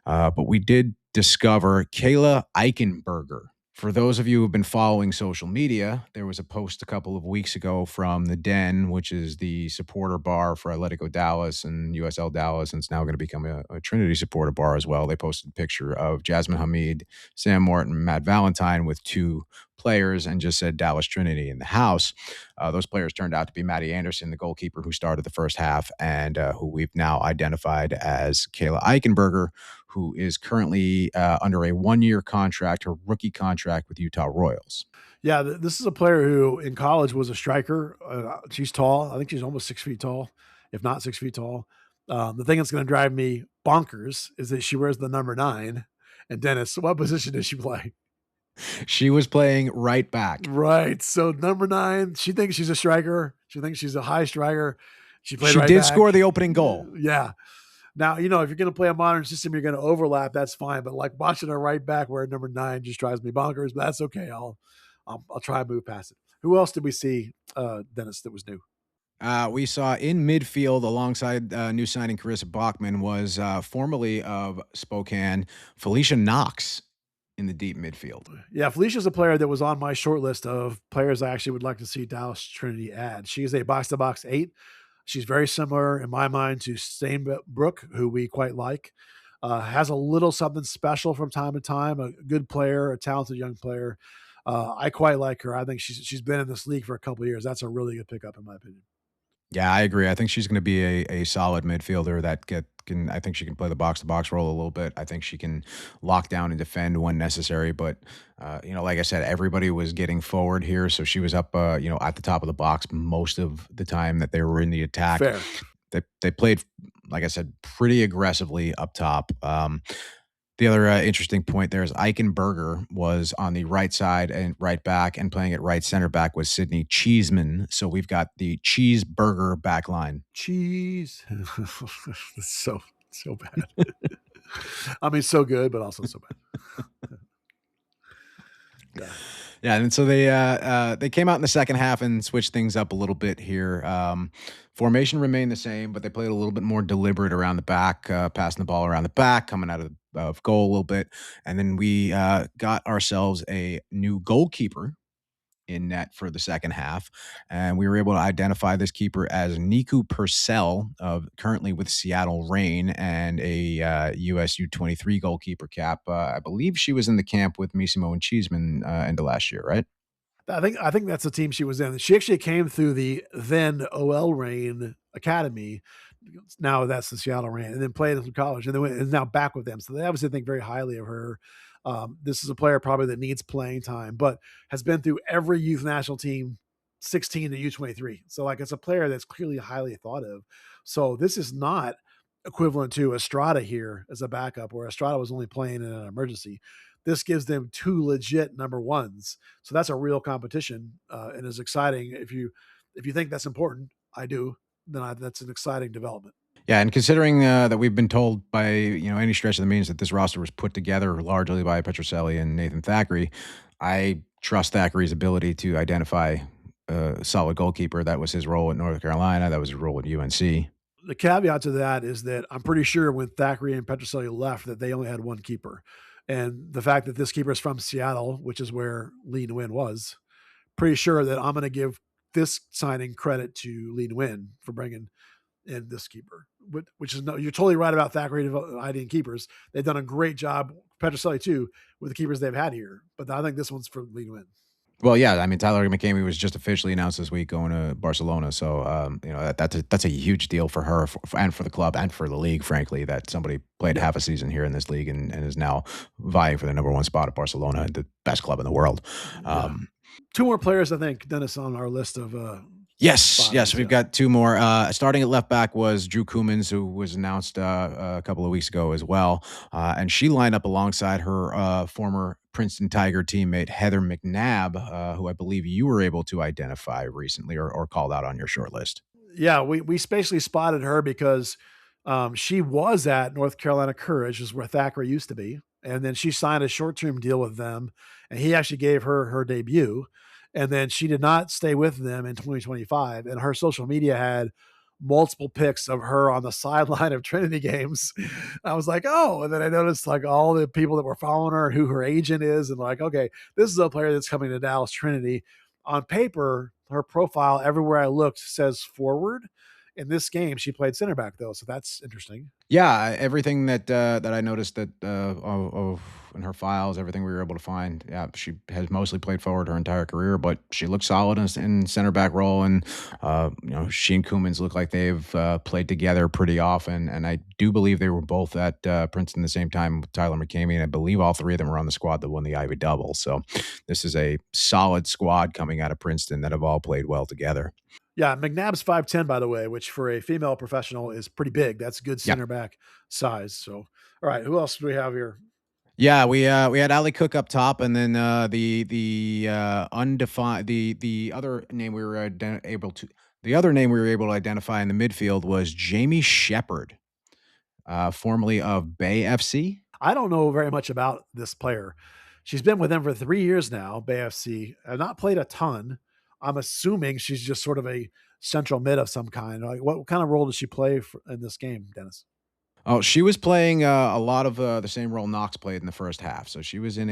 But we did discover Kayla Eichenberger. For those of you who've been following social media, there was a post a couple of weeks ago from the Den, which is the supporter bar for Atletico Dallas and USL Dallas, and it's now going to become a Trinity supporter bar as well. They posted a picture of Jasmine Hamid, Sam Morton, Matt Valentine with 2 players and just said Dallas Trinity in the house. Those players turned out to be Maddie Anderson, the goalkeeper who started the first half, and who we've now identified as Kayla Eichenberger, who is currently under a 1-year contract, her rookie contract with Utah Royals. Yeah, this is a player who in college was a striker. She's tall. I think she's almost 6 feet tall, if not 6 feet tall. The thing that's going to drive me bonkers is that she wears the number 9. And Dennis, what position does she play? She was playing right back. Right. So number 9, she thinks she's a striker. She thinks she's a high striker. She played right did back. Score the opening goal. Yeah. Now, if you're going to play a modern system, you're going to overlap. That's fine. But like watching a right back wear number 9 just drives me bonkers. But that's okay. I'll try and move past it. Who else did we see, Dennis, that was new? We saw in midfield alongside new signing Carissa Bachman was formerly of Spokane, Felicia Knox in the deep midfield. Yeah, Felicia's a player that was on my short list of players I actually would like to see Dallas Trinity add. She is a box-to-box 8. She's very similar in my mind to Stainbrook, who we quite like. Has a little something special from time to time, a good player, a talented young player. I quite like her. I think she's been in this league for a couple of years. That's a really good pickup in my opinion. Yeah, I agree. I think she's going to be a solid midfielder that can. I think she can play the box to box role a little bit. I think she can lock down and defend when necessary. But like I said, everybody was getting forward here, so she was up, at the top of the box most of the time that they were in the attack. Fair. They played, like I said, pretty aggressively up top. The other interesting point there is Eichenberger was on the right side and right back, and playing at right center back was Sydney Cheeseman. So we've got the Cheeseburger back line. Cheese. so bad. I mean, so good, but also so bad. Yeah, and so they came out in the second half and switched things up a little bit here. Formation remained the same, but they played a little bit more deliberate around the back, passing the ball around the back, coming out of goal a little bit. And then we got ourselves a new goalkeeper in net for the second half. And we were able to identify this keeper as Niku Purcell, currently with Seattle Reign, and a US U23 goalkeeper cap. I believe she was in the camp with Misimo and Cheeseman end of last year, right? I think that's the team she was in. She actually came through the then OL Reign Academy. Now that's the Seattle Reign, and then played in college, and then is now back with them. So they obviously think very highly of her. This is a player probably that needs playing time, but has been through every youth national team, 16 to U23. So like it's a player that's clearly highly thought of. So this is not equivalent to Estrada here as a backup, where Estrada was only playing in an emergency. This gives them 2 legit number 1s. So that's a real competition and is exciting. If you think that's important, I do, then that's an exciting development. Yeah, and considering that we've been told by any stretch of the means that this roster was put together largely by Petrocelli and Nathan Thackeray, I trust Thackeray's ability to identify a solid goalkeeper. That was his role at North Carolina. That was his role at UNC. The caveat to that is that I'm pretty sure when Thackeray and Petrocelli left that they only had one keeper. And the fact that this keeper is from Seattle, which is where Lee Nguyen was, pretty sure that I'm going to give this signing credit to Lee Nguyen for bringing in this keeper, which is no, you're totally right about Thackeray hiding keepers. They've done a great job, Petroselli too, with the keepers they've had here. But I think this one's for league win. Well, yeah, I mean, Tyler McCamey was just officially announced this week going to Barcelona, so that's a huge deal for her and for the club and for the league. Frankly, that somebody played half a season here in this league and is now vying for the number one spot at Barcelona, the best club in the world. Two more players, I think, Dennis, on our list of. Yes, we've got two more. Starting at left back was Drew Koomans, who was announced a couple of weeks ago as well, and she lined up alongside her former Princeton Tiger teammate Heather McNabb, who I believe you were able to identify recently or called out on your short list. Yeah, we basically spotted her because she was at North Carolina Courage, is where Thackeray used to be, and then she signed a short-term deal with them, and he actually gave her debut. And then she did not stay with them in 2025. And her social media had multiple pics of her on the sideline of Trinity games. I was like, oh, and then I noticed like all the people that were following her and who her agent is. And like, okay, this is a player that's coming to Dallas Trinity. On paper, her profile, everywhere I looked, says forward. In this game, she played center back though, so that's interesting. Yeah, everything that I noticed that in her files, everything we were able to find. Yeah, she has mostly played forward her entire career, but she looks solid in center back role, and she and Koomans look like they've played together pretty often. And I do believe they were both at Princeton the same time with Tyler McCamey, and I believe all three of them were on the squad that won the Ivy Double. So this is a solid squad coming out of Princeton that have all played well together. Yeah, McNabb's 5'10", by the way, which for a female professional is pretty big. That's good center back size. So, all right, who else do we have here? Yeah, we had Ali Cook up top, and then the undefined the other name we were able to identify in the midfield was Jamie Shepard, formerly of Bay FC. I don't know very much about this player. She's been with them for 3 years now, Bay FC. I've not played a ton. I'm assuming she's just sort of a central mid of some kind. Like, what kind of role does she play in this game, Dennis? Oh, she was playing a lot of the same role Knox played in the first half. So she was in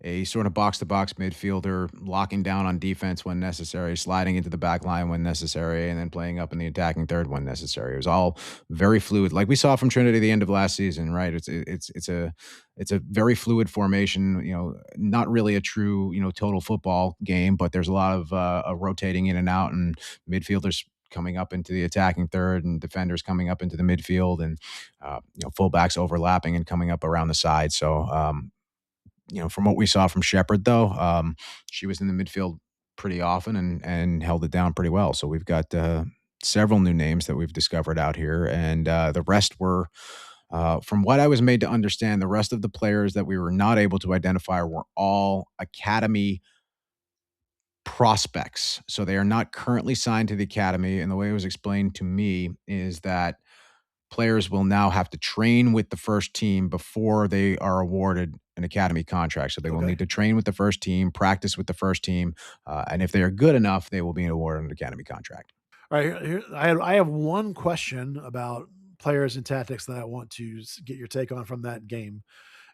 a sort of box-to-box midfielder, locking down on defense when necessary, sliding into the back line when necessary, and then playing up in the attacking third when necessary. It was all very fluid, like we saw from Trinity at the end of last season, right? It's a very fluid formation, not really a true, total football game, but there's a lot of rotating in and out, and midfielders coming up into the attacking third and defenders coming up into the midfield, and fullbacks overlapping and coming up around the side. So from what we saw from Shepard though, she was in the midfield pretty often and held it down pretty well. So we've got several new names that we've discovered out here, and the rest were from what I was made to understand, the rest of the players that we were not able to identify were all academy prospects. So they are not currently signed to the academy. And the way it was explained to me is that players will now have to train with the first team before they are awarded an academy contract. So they will need to train with the first team, practice with the first team. And if they are good enough, they will be awarded an academy contract. All right. Here, I have one question about players and tactics that I want to get your take on from that game.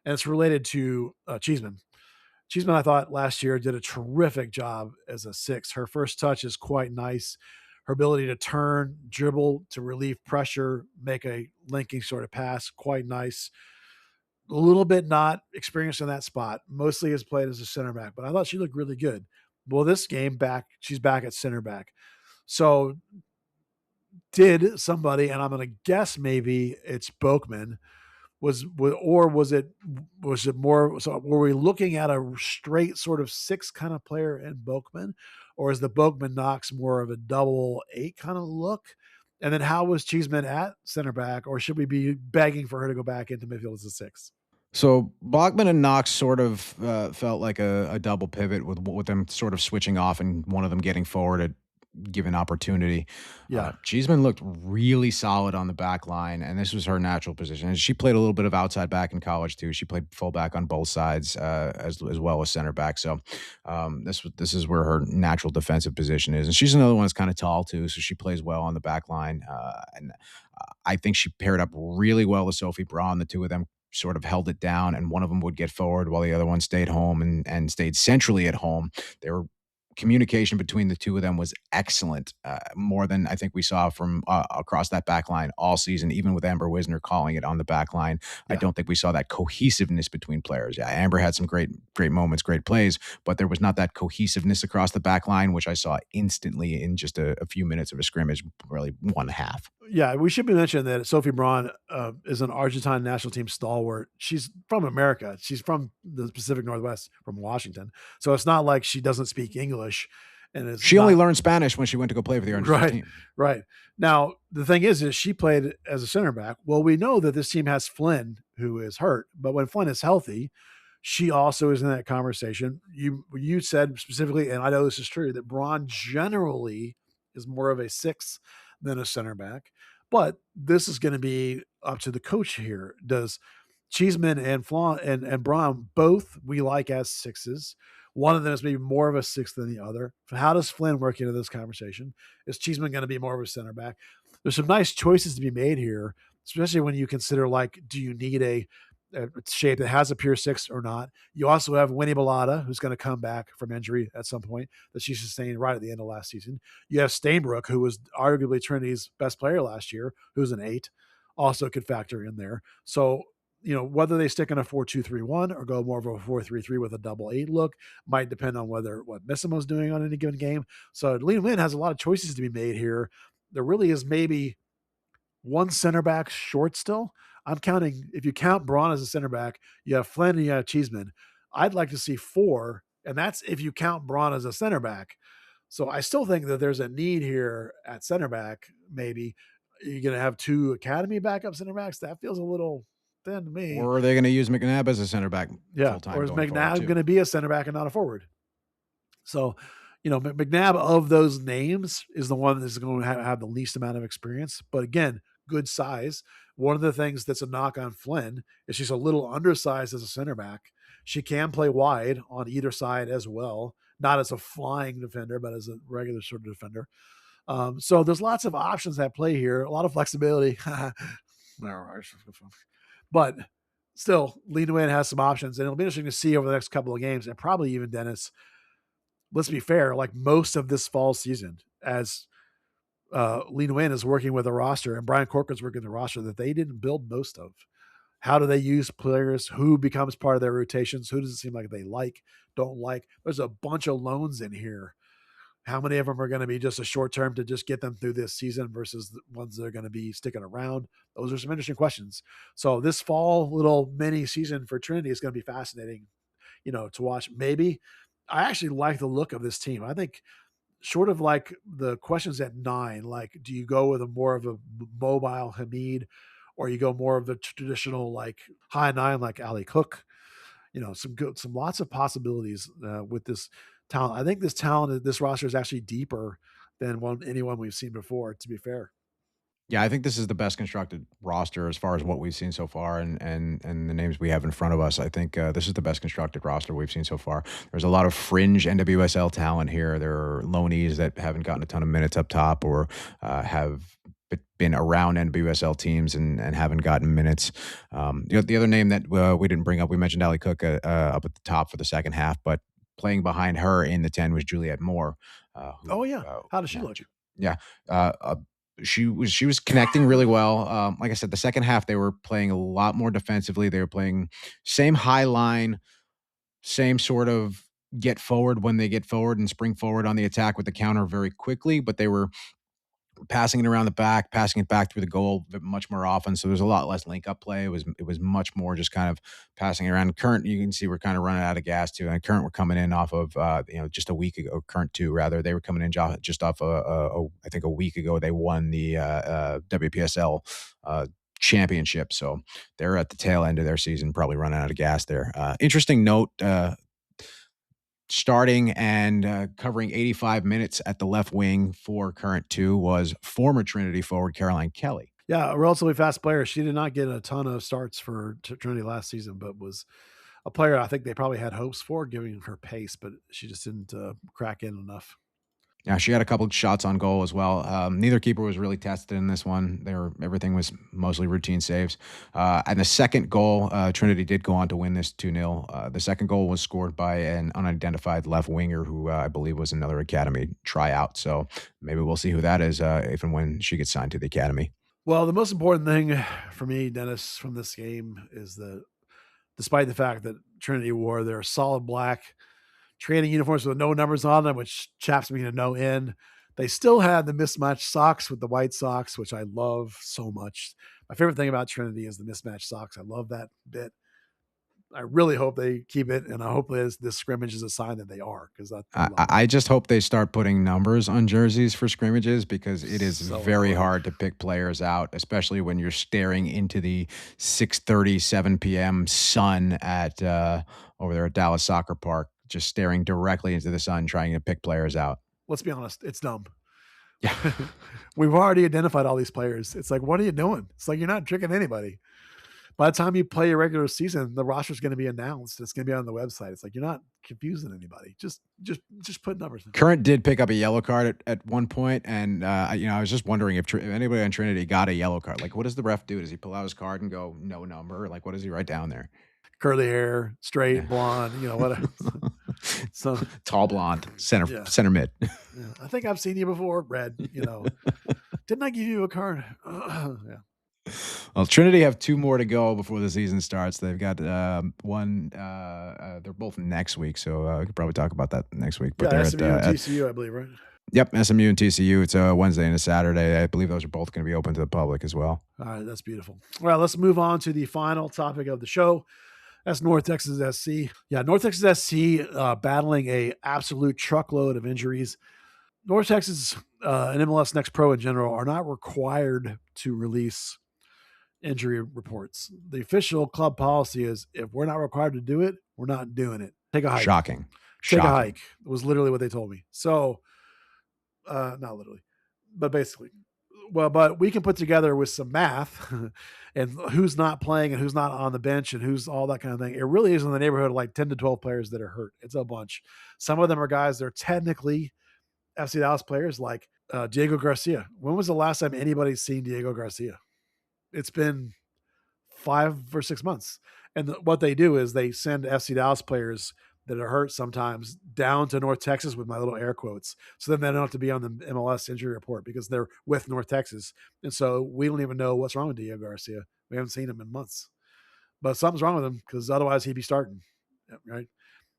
And it's related to Cheeseman. Cheeseman, I thought last year did a terrific job as a 6. Her first touch is quite nice. Her ability to turn, dribble to relieve pressure, make a linking sort of pass, quite nice. A little bit not experienced in that spot. Mostly has played as a center back, but I thought she looked really good. Well, this game she's back at center back. So did somebody, and I'm going to guess maybe it's Boakman, was it more, so were we looking at a straight sort of 6 kind of player in Boakman, or is the Boakman Knox more of a double 8 kind of look? And then how was Cheeseman at center back, or should we be begging for her to go back into midfield as a 6? So Bachman and Knox sort of felt like a double pivot with them sort of switching off and one of them getting forward at given opportunity. Yeah. Cheeseman looked really solid on the back line, and this was her natural position. And she played a little bit of outside back in college too. She played fullback on both sides as well as center back. So this is where her natural defensive position is. And she's another one that's kind of tall too, so she plays well on the back line. And I think she paired up really well with Sophie Braun. The two of them sort of held it down, and one of them would get forward while the other one stayed home and stayed centrally at home. They were communication between the two of them was excellent, more than I think we saw from across that back line all season, even with Amber Wisner calling it on the back line. I don't think we saw that cohesiveness between players. Yeah, Amber had some great moments, great plays, but there was not that cohesiveness across the back line, which I saw instantly in just a few minutes of a scrimmage, really one half. Yeah, we should be mentioning that Sophie Braun is an Argentine national team stalwart. She's from America. She's from the Pacific Northwest, from Washington. So it's not like she doesn't speak English. And she only learned Spanish when she went to go play for the Argentina right, team. Right. Now, the thing is she played as a center back. Well, we know that this team has Flynn, who is hurt, but when Flynn is healthy, she also is in that conversation. You said specifically, and I know this is true, that Braun generally is more of a 6 than a center back. But this is going to be up to the coach here. Does Cheeseman and and Braun both we like as 6s? One of them is maybe more of a 6 than the other. How does Flynn work into this conversation? Is Cheeseman going to be more of a center back? There's some nice choices to be made here, especially when you consider, like, do you need a shape that has a pure 6 or not? You also have Winnie Bellata, who's going to come back from injury at some point that she sustained right at the end of last season. You have Stainbrook, who was arguably Trinity's best player last year, who's an 8, also could factor in there. So, whether they stick in a 4-2-3-1 or go more of a 4-3-3 with a double 8 look might depend on what Missimo's doing on any given game. So Lena Wynn has a lot of choices to be made here. There really is maybe one center back short still. I'm counting, if you count Braun as a center back, you have Flynn and you have Cheeseman. I'd like to see 4, and that's if you count Braun as a center back. So I still think that there's a need here at center back. Maybe you're going to have 2 academy backup center backs. That feels a little thin to me. Or are they going to use McNabb as a center back full time? Or is McNabb going to be a center back and not a forward? So, McNabb of those names is the one that's going to have the least amount of experience. But again, good size. One of the things that's a knock on Flynn is she's a little undersized as a center back. She can play wide on either side as well, not as a flying defender, but as a regular sort of defender. So there's lots of options at play here, a lot of flexibility. But still, Lena Wynn has some options, and it'll be interesting to see over the next couple of games, and probably even Dennis. Let's be fair, like most of this fall season, as Lena Wynn is working with a roster and Brian Corcoran's working the roster that they didn't build most of. How do they use players? Who becomes part of their rotations? Who does it seem like they don't like? There's a bunch of loans in here. How many of them are going to be just a short term to just get them through this season versus the ones that are going to be sticking around? Those are some interesting questions. So this fall little mini season for Trinity is going to be fascinating, to watch. Maybe I actually like the look of this team. I think short of like the questions at 9, like, do you go with a more of a mobile Hamid, or you go more of the traditional like high 9 like Ali Cook? Some lots of possibilities with this talent. I think this roster is actually deeper than anyone we've seen before, to be fair. Yeah, I think this is the best constructed roster as far as what we've seen so far, and the names we have in front of us. I think this is the best constructed roster we've seen so far. There's a lot of fringe NWSL talent here. There are loanees that haven't gotten a ton of minutes up top, or have been around NWSL teams and haven't gotten minutes. The other name that we didn't bring up, we mentioned Ali Cook up at the top for the second half, but playing behind her in the 10 was Juliette Moore. How does she look? Yeah. She was connecting really well. Like I said, the second half they were playing a lot more defensively. They were playing same high line, same sort of get forward when they get forward and spring forward on the attack with the counter very quickly, but they were passing it around the back, passing it back through the goal much more often. So there's a lot less link up play. It was much more just kind of passing it around. Current, you can see we're kind of running out of gas too. And Current were coming in off of just a week ago. Current 2 rather, they were coming in just off I think a week ago they won the WPSL championship. So they're at the tail end of their season, probably running out of gas there. Interesting note. Starting and covering 85 minutes at the left wing for Current 2 was former Trinity forward Caroline Kelly. Yeah, a relatively fast player. She did not get a ton of starts for Trinity last season, but was a player I think they probably had hopes for, giving her pace, but she just didn't crack in enough. Yeah, she had a couple of shots on goal as well. Neither keeper was really tested in this one. Everything was mostly routine saves. And the second goal, Trinity did go on to win this 2-0. The second goal was scored by an unidentified left winger who I believe was another academy tryout. So maybe we'll see who that is if and when she gets signed to the academy. Well, the most important thing for me, Dennis, from this game is that despite the fact that Trinity wore their solid black training uniforms with no numbers on them, which chaps me to no end, they still had the mismatched socks with the white socks, which I love so much. My favorite thing about Trinity is the mismatched socks. I love that bit. I really hope they keep it, and I hope this scrimmage is a sign that they are, because I just hope they start putting numbers on jerseys for scrimmages, because it is So very hard. hard to pick players out, especially when you're staring into the 6:30, 7 p.m. sun at over there at Dallas Soccer Park, just staring directly into the sun, trying to pick players out. Let's be honest, it's dumb. Yeah. We've already identified all these players. It's like, what are you doing? It's like you're not tricking anybody. By the time you play your regular season, the roster is going to be announced. It's going to be on the website. It's like you're not confusing anybody. Just put numbers in. Current did pick up a yellow card at one point, and I was just wondering if anybody on Trinity got a yellow card. Like, what does the ref do? Does he pull out his card and go no number? Like, what does he write down there? Curly hair, straight, blonde, whatever. So tall blonde, center mid. Yeah. I think I've seen you before, red. Didn't I give you a card? Yeah. Well, Trinity have 2 more to go before the season starts. They've got one. They're both next week, so we could probably talk about that next week. But they're SMU and TCU, I believe, right? Yep, SMU and TCU. It's a Wednesday and a Saturday. I believe those are both going to be open to the public as well. All right, that's beautiful. All right, let's move on to the final topic of the show. That's North Texas SC. Yeah, North Texas SC battling a absolute truckload of injuries. North Texas and MLS Next Pro in general are not required to release injury reports. The official club policy is if we're not required to do it, we're not doing it. Take a hike. Shocking. Take a hike was literally what they told me. So, not literally, but basically. Well, but we can put together with some math and who's not playing and who's not on the bench and who's all that kind of thing. It really is in the neighborhood of like 10 to 12 players that are hurt. It's a bunch. Some of them are guys that are technically FC Dallas players, like Diego Garcia. When was the last time anybody's seen Diego Garcia? It's been 5 or 6 months. And what they do is they send FC Dallas players that are hurt sometimes down to North Texas with my little air quotes. So then they don't have to be on the MLS injury report because they're with North Texas. And so we don't even know what's wrong with Diego Garcia. We haven't seen him in months. But something's wrong with him because otherwise he'd be starting. Right?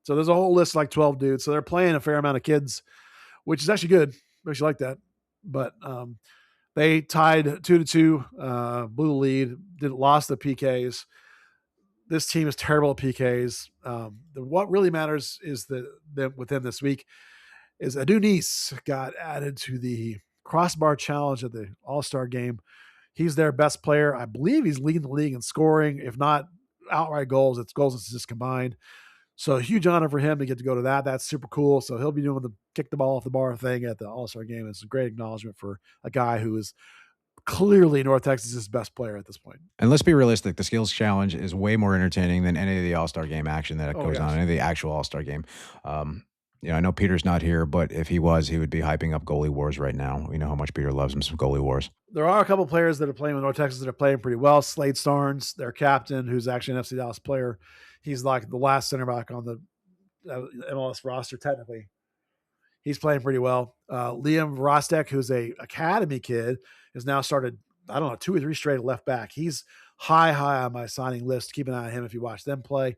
So there's a whole list of like 12 dudes. So they're playing a fair amount of kids, which is actually good. I actually like that. But they tied 2-2, blew the lead, lost the PKs. This team is terrible at PKs. What really matters is that within this week is Edu Nys got added to the crossbar challenge at the All-Star game. He's their best player. I believe he's leading the league in scoring, if not outright goals. It's goals and assists combined. So a huge honor for him to get to go to that. That's super cool. So he'll be doing the kick the ball off the bar thing at the All-Star game. It's a great acknowledgement for a guy who is clearly North Texas's best player at this point. And let's be realistic. The skills challenge is way more entertaining than any of the All-Star game action that goes on, any of the actual All-Star game. I know Peter's not here, but if he was, he would be hyping up goalie wars right now. We know how much Peter loves him some goalie wars. There are a couple players that are playing with North Texas that are playing pretty well. Slade Starnes, their captain, who's actually an FC Dallas player. He's like the last center back on the MLS roster, technically. He's playing pretty well. Liam Rostek, who's a academy kid, has now started, 2 or 3 straight left back. He's high on my signing list. Keep an eye on him if you watch them play.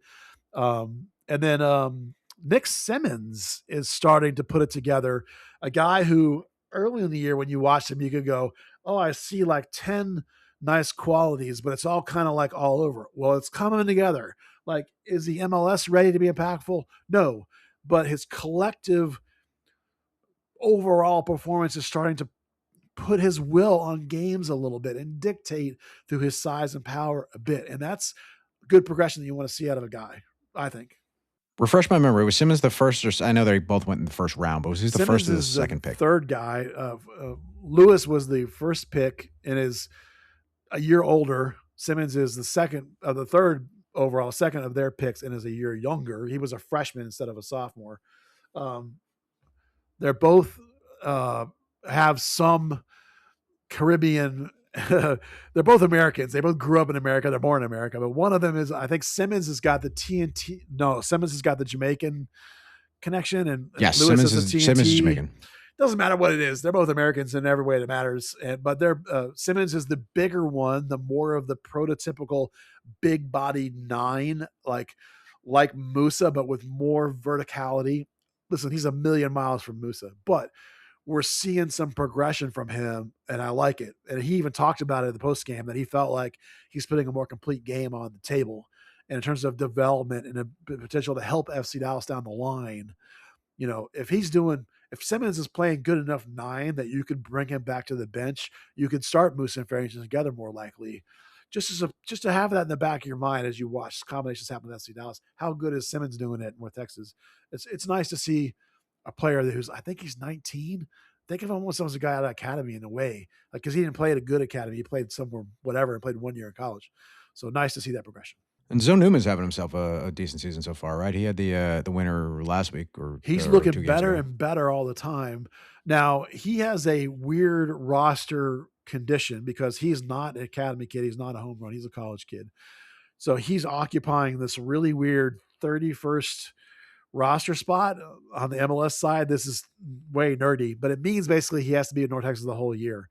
And then Nick Simmons is starting to put it together. A guy who early in the year when you watched him, you could go, oh, I see like 10 nice qualities, but it's all kind of like all over. Well, it's coming together. Like, is the MLS ready to be impactful? No, but his collective overall performance is starting to put his will on games a little bit and dictate through his size and power a bit. And that's good progression that you want to see out of a guy, I think. Refresh my memory. Was Simmons the first? Or I know they both went in the first round, but was he the first or the second pick? Third guy. Lewis was the first pick and is a year older. Simmons is the second of the third overall, second of their picks, and is a year younger. He was a freshman instead of a sophomore. They're both have some Caribbean. They're both Americans. They both grew up in America. They're born in America, but one of them is, I think Simmons has got the TNT. No, Simmons has got the Jamaican connection, and Yes, Lewis has the Simmons is TNT. Jamaican. Doesn't matter what it is. They're both Americans in every way that matters. But they're Simmons is the bigger one, the more of the prototypical big body 9, like Musa, but with more verticality. Listen, he's a million miles from Musa, but we're seeing some progression from him, and I like it. And he even talked about it in the post game that he felt like he's putting a more complete game on the table. And in terms of development and a potential to help FC Dallas down the line, if Simmons is playing good enough 9 that you could bring him back to the bench, you could start Musa and Farrington together more likely. Just to have that in the back of your mind as you watch combinations happen with FC Dallas. How good is Simmons doing it in North Texas? It's nice to see a player who's, I think he's 19. Think of him almost as a guy out of academy in a way, because he didn't play at a good academy. He played somewhere, whatever, and played 1 year in college. So nice to see that progression. And Zoe Newman's having himself a decent season so far, right? He had the winner last week, he's looking better and better all the time. Now he has a weird roster condition because he's not an academy kid. He's not a home run. He's a college kid. So he's occupying this really weird 31st roster spot on the MLS side. This is way nerdy, but it means basically he has to be in North Texas the whole year.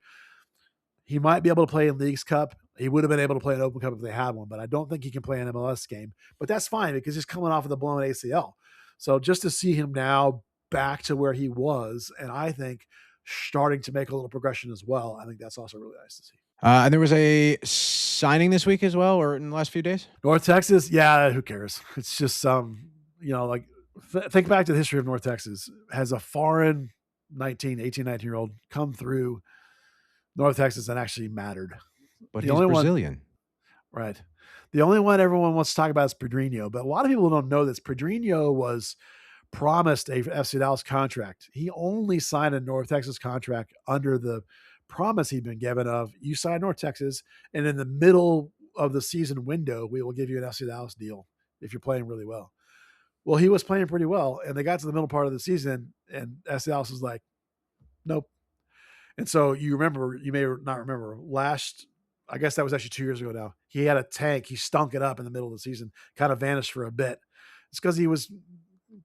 He might be able to play in Leagues Cup. He would have been able to play an Open Cup if they had one, but I don't think he can play an MLS game. But that's fine because he's coming off of the blown ACL. So just to see him now back to where he was, and I think starting to make a little progression as well, I think that's also really nice to see. And there was a signing this week as well, or in the last few days? North Texas, yeah, who cares? It's just think back to the history of North Texas. Has a foreign 18, 19-year-old come through North Texas and actually mattered? But he's Brazilian. Right. The only one everyone wants to talk about is Pedrinho, but a lot of people don't know this. Pedrinho was promised a FC Dallas contract. He only signed a North Texas contract under the promise he'd been given of, you sign North Texas, and in the middle of the season window, we will give you an FC Dallas deal if you're playing really well. Well, he was playing pretty well, and they got to the middle part of the season, and FC Dallas was like, nope. And so you may not remember, I guess that was actually 2 years ago now, he had a tank. He stunk it up in the middle of the season, kind of vanished for a bit. It's because he was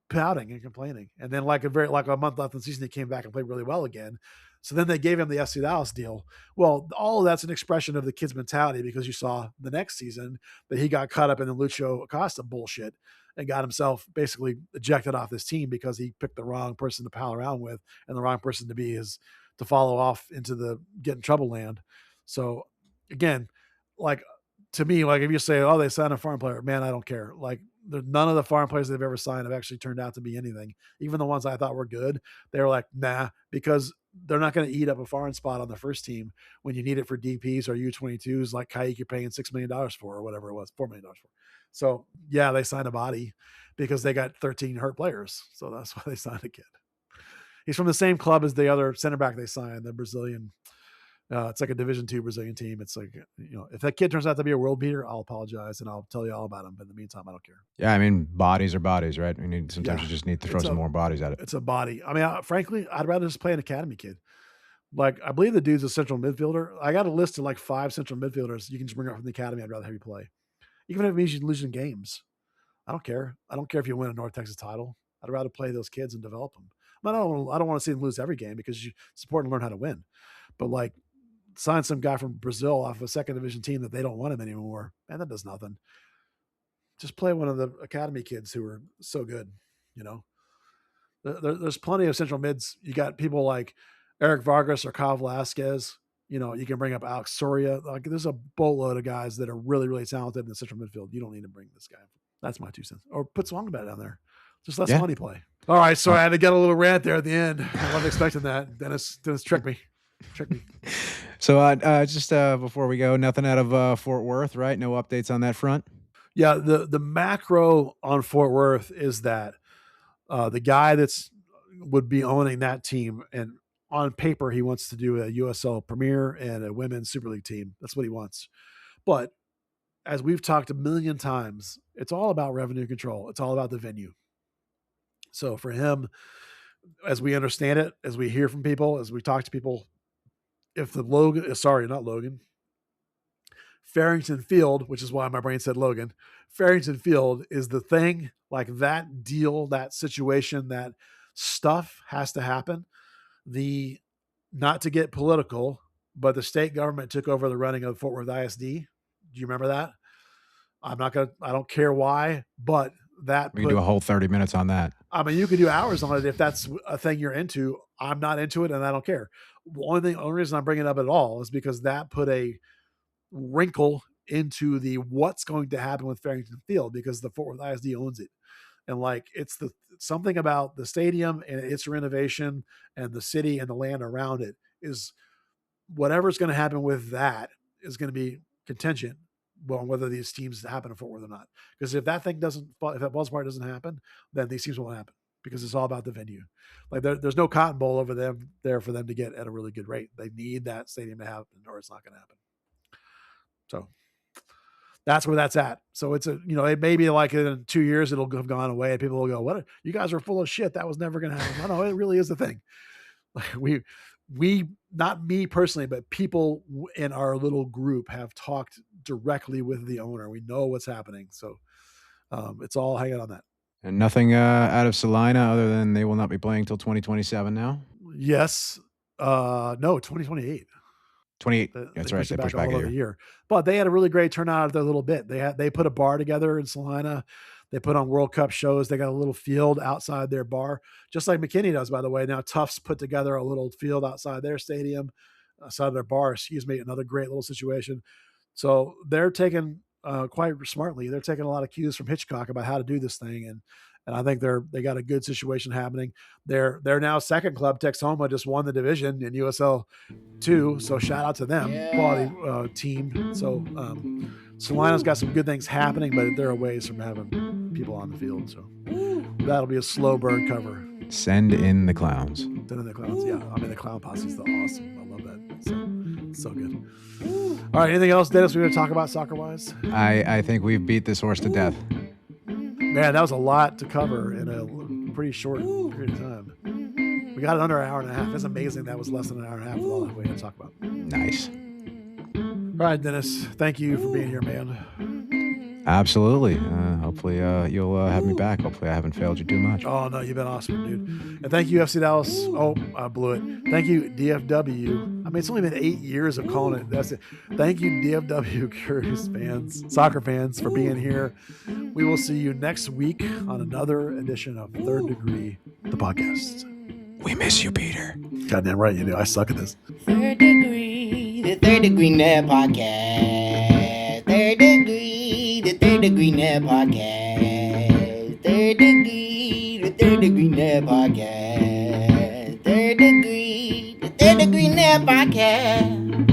pouting and complaining. And then like a month left in the season, he came back and played really well again. So then they gave him the FC Dallas deal. Well, all of that's an expression of the kid's mentality, because you saw the next season that he got caught up in the Lucho Acosta bullshit and got himself basically ejected off this team because he picked the wrong person to pal around with and the wrong person to follow off into the get in trouble land. So again, to me, if you say, oh, they signed a foreign player, man, I don't care. None of the foreign players they've ever signed have actually turned out to be anything. Even the ones I thought were good, they were like, nah, because they're not going to eat up a foreign spot on the first team when you need it for DPs or U22s like Kayik you're paying $6 million for, or whatever it was, $4 million for. So yeah, they signed a body because they got 13 hurt players. So that's why they signed a kid. He's from the same club as the other center back they signed, the Brazilian. It's like a Division II Brazilian team. It's like, if that kid turns out to be a world beater, I'll apologize and I'll tell you all about him. But in the meantime, I don't care. Yeah, I mean, bodies are bodies, right? Sometimes you just need to throw some more bodies at it. It's a body. I mean, frankly, I'd rather just play an academy kid. I believe the dude's a central midfielder. I got a list of 5 central midfielders you can just bring up from the academy. I'd rather have you play, even if it means you're losing games. I don't care. I don't care if you win a North Texas title. I'd rather play those kids and develop them. I don't want to see them lose every game because you support and learn how to win. But sign some guy from Brazil off a second division team that they don't want him anymore, man, that does nothing. Just play one of the academy kids who are so good. There's plenty of central mids. You got people like Eric Vargas or Kyle Velasquez. You can bring up Alex Soria. There's a boatload of guys that are really, really talented in the central midfield. You don't need to bring this guy. That's my 2 cents. Or put Swangbad down there. Just let money play. All right, so I had to get a little rant there at the end. I wasn't expecting that. Dennis tricked me. So just before we go, nothing out of Fort Worth, right? No updates on that front? Yeah, the macro on Fort Worth is that the guy would be owning that team, and on paper he wants to do a USL Premier and a Women's Super League team. That's what he wants. But as we've talked a million times, it's all about revenue control. It's all about the venue. So for him, as we understand it, as we hear from people, as we talk to people, if the Farrington Field, which is why my brain said Logan, Farrington Field is the thing, like that deal, that situation, that stuff has to happen. Not to get political, but the state government took over the running of Fort Worth ISD. Do you remember that? I don't care why, but we can do a whole 30 minutes on that. I mean, you could do hours on it if that's a thing you're into. I'm not into it, and I don't care. The only reason I'm bringing it up at all is because that put a wrinkle into the what's going to happen with Farrington Field, because the Fort Worth ISD owns it. And like, it's something about the stadium and its renovation and the city and the land around it is whatever's going to happen with that is going to be contingent on whether these teams happen in Fort Worth or not. Because if that Wells Park doesn't happen, then these teams won't happen, because it's all about the venue. Like there's no Cotton Bowl over there for them to get at a really good rate. They need that stadium to happen, or it's not going to happen. So that's where that's at. So it's it may be like in 2 years it'll have gone away and people will go, "What? You guys are full of shit. That was never going to happen." No, it really is the thing. Like we, not me personally, but people in our little group have talked directly with the owner. We know what's happening. So it's all hanging on that. And nothing out of Salina other than they will not be playing until 2027 now? Yes. No, 2028. 28. That's right. They pushed back a year. But they had a really great turnout at their little bit. They put a bar together in Salina. They put on World Cup shows. They got a little field outside their bar, just like McKinney does, by the way. Now Tufts put together a little field outside their stadium, outside their bar. Another great little situation. So they're taking quite smartly. They're taking a lot of cues from Hitchcock about how to do this thing, and I think they got a good situation happening. They're now second club. Texoma just won the division in USL 2, so shout out to them. Yeah. Quality team. So Salina's got some good things happening, but they're a ways from having people on the field. So that'll be a slow burn cover. Send in the clowns. Send in the clowns. Yeah, I mean the clown posse is awesome. I love that. So good. All right, anything else, Dennis, we're going to talk about soccer-wise? I think we've beat this horse to death. Man, that was a lot to cover in a pretty short period of time. We got it under an hour and a half. It's amazing that was less than an hour and a half with all that we had to talk about. Nice. All right, Dennis, thank you for being here, man. Absolutely. Hopefully you'll have me back. Hopefully I haven't failed you too much. Oh, no, you've been awesome, dude. And thank you, FC Dallas. Oh, I blew it. Thank you, DFW. I mean, it's only been 8 years of calling it. That's it. Thank you, DFW Curious fans, soccer fans, for being here. We will see you next week on another edition of Third Degree, the podcast. We miss you, Peter. Goddamn right you do. I suck at this. Third Degree, the Third Degree Net Podcast. Third Degree, the Third Degree Net Podcast. Third Degree, the Third Degree Net Podcast. Third Degree, the Third Degree Net Podcast.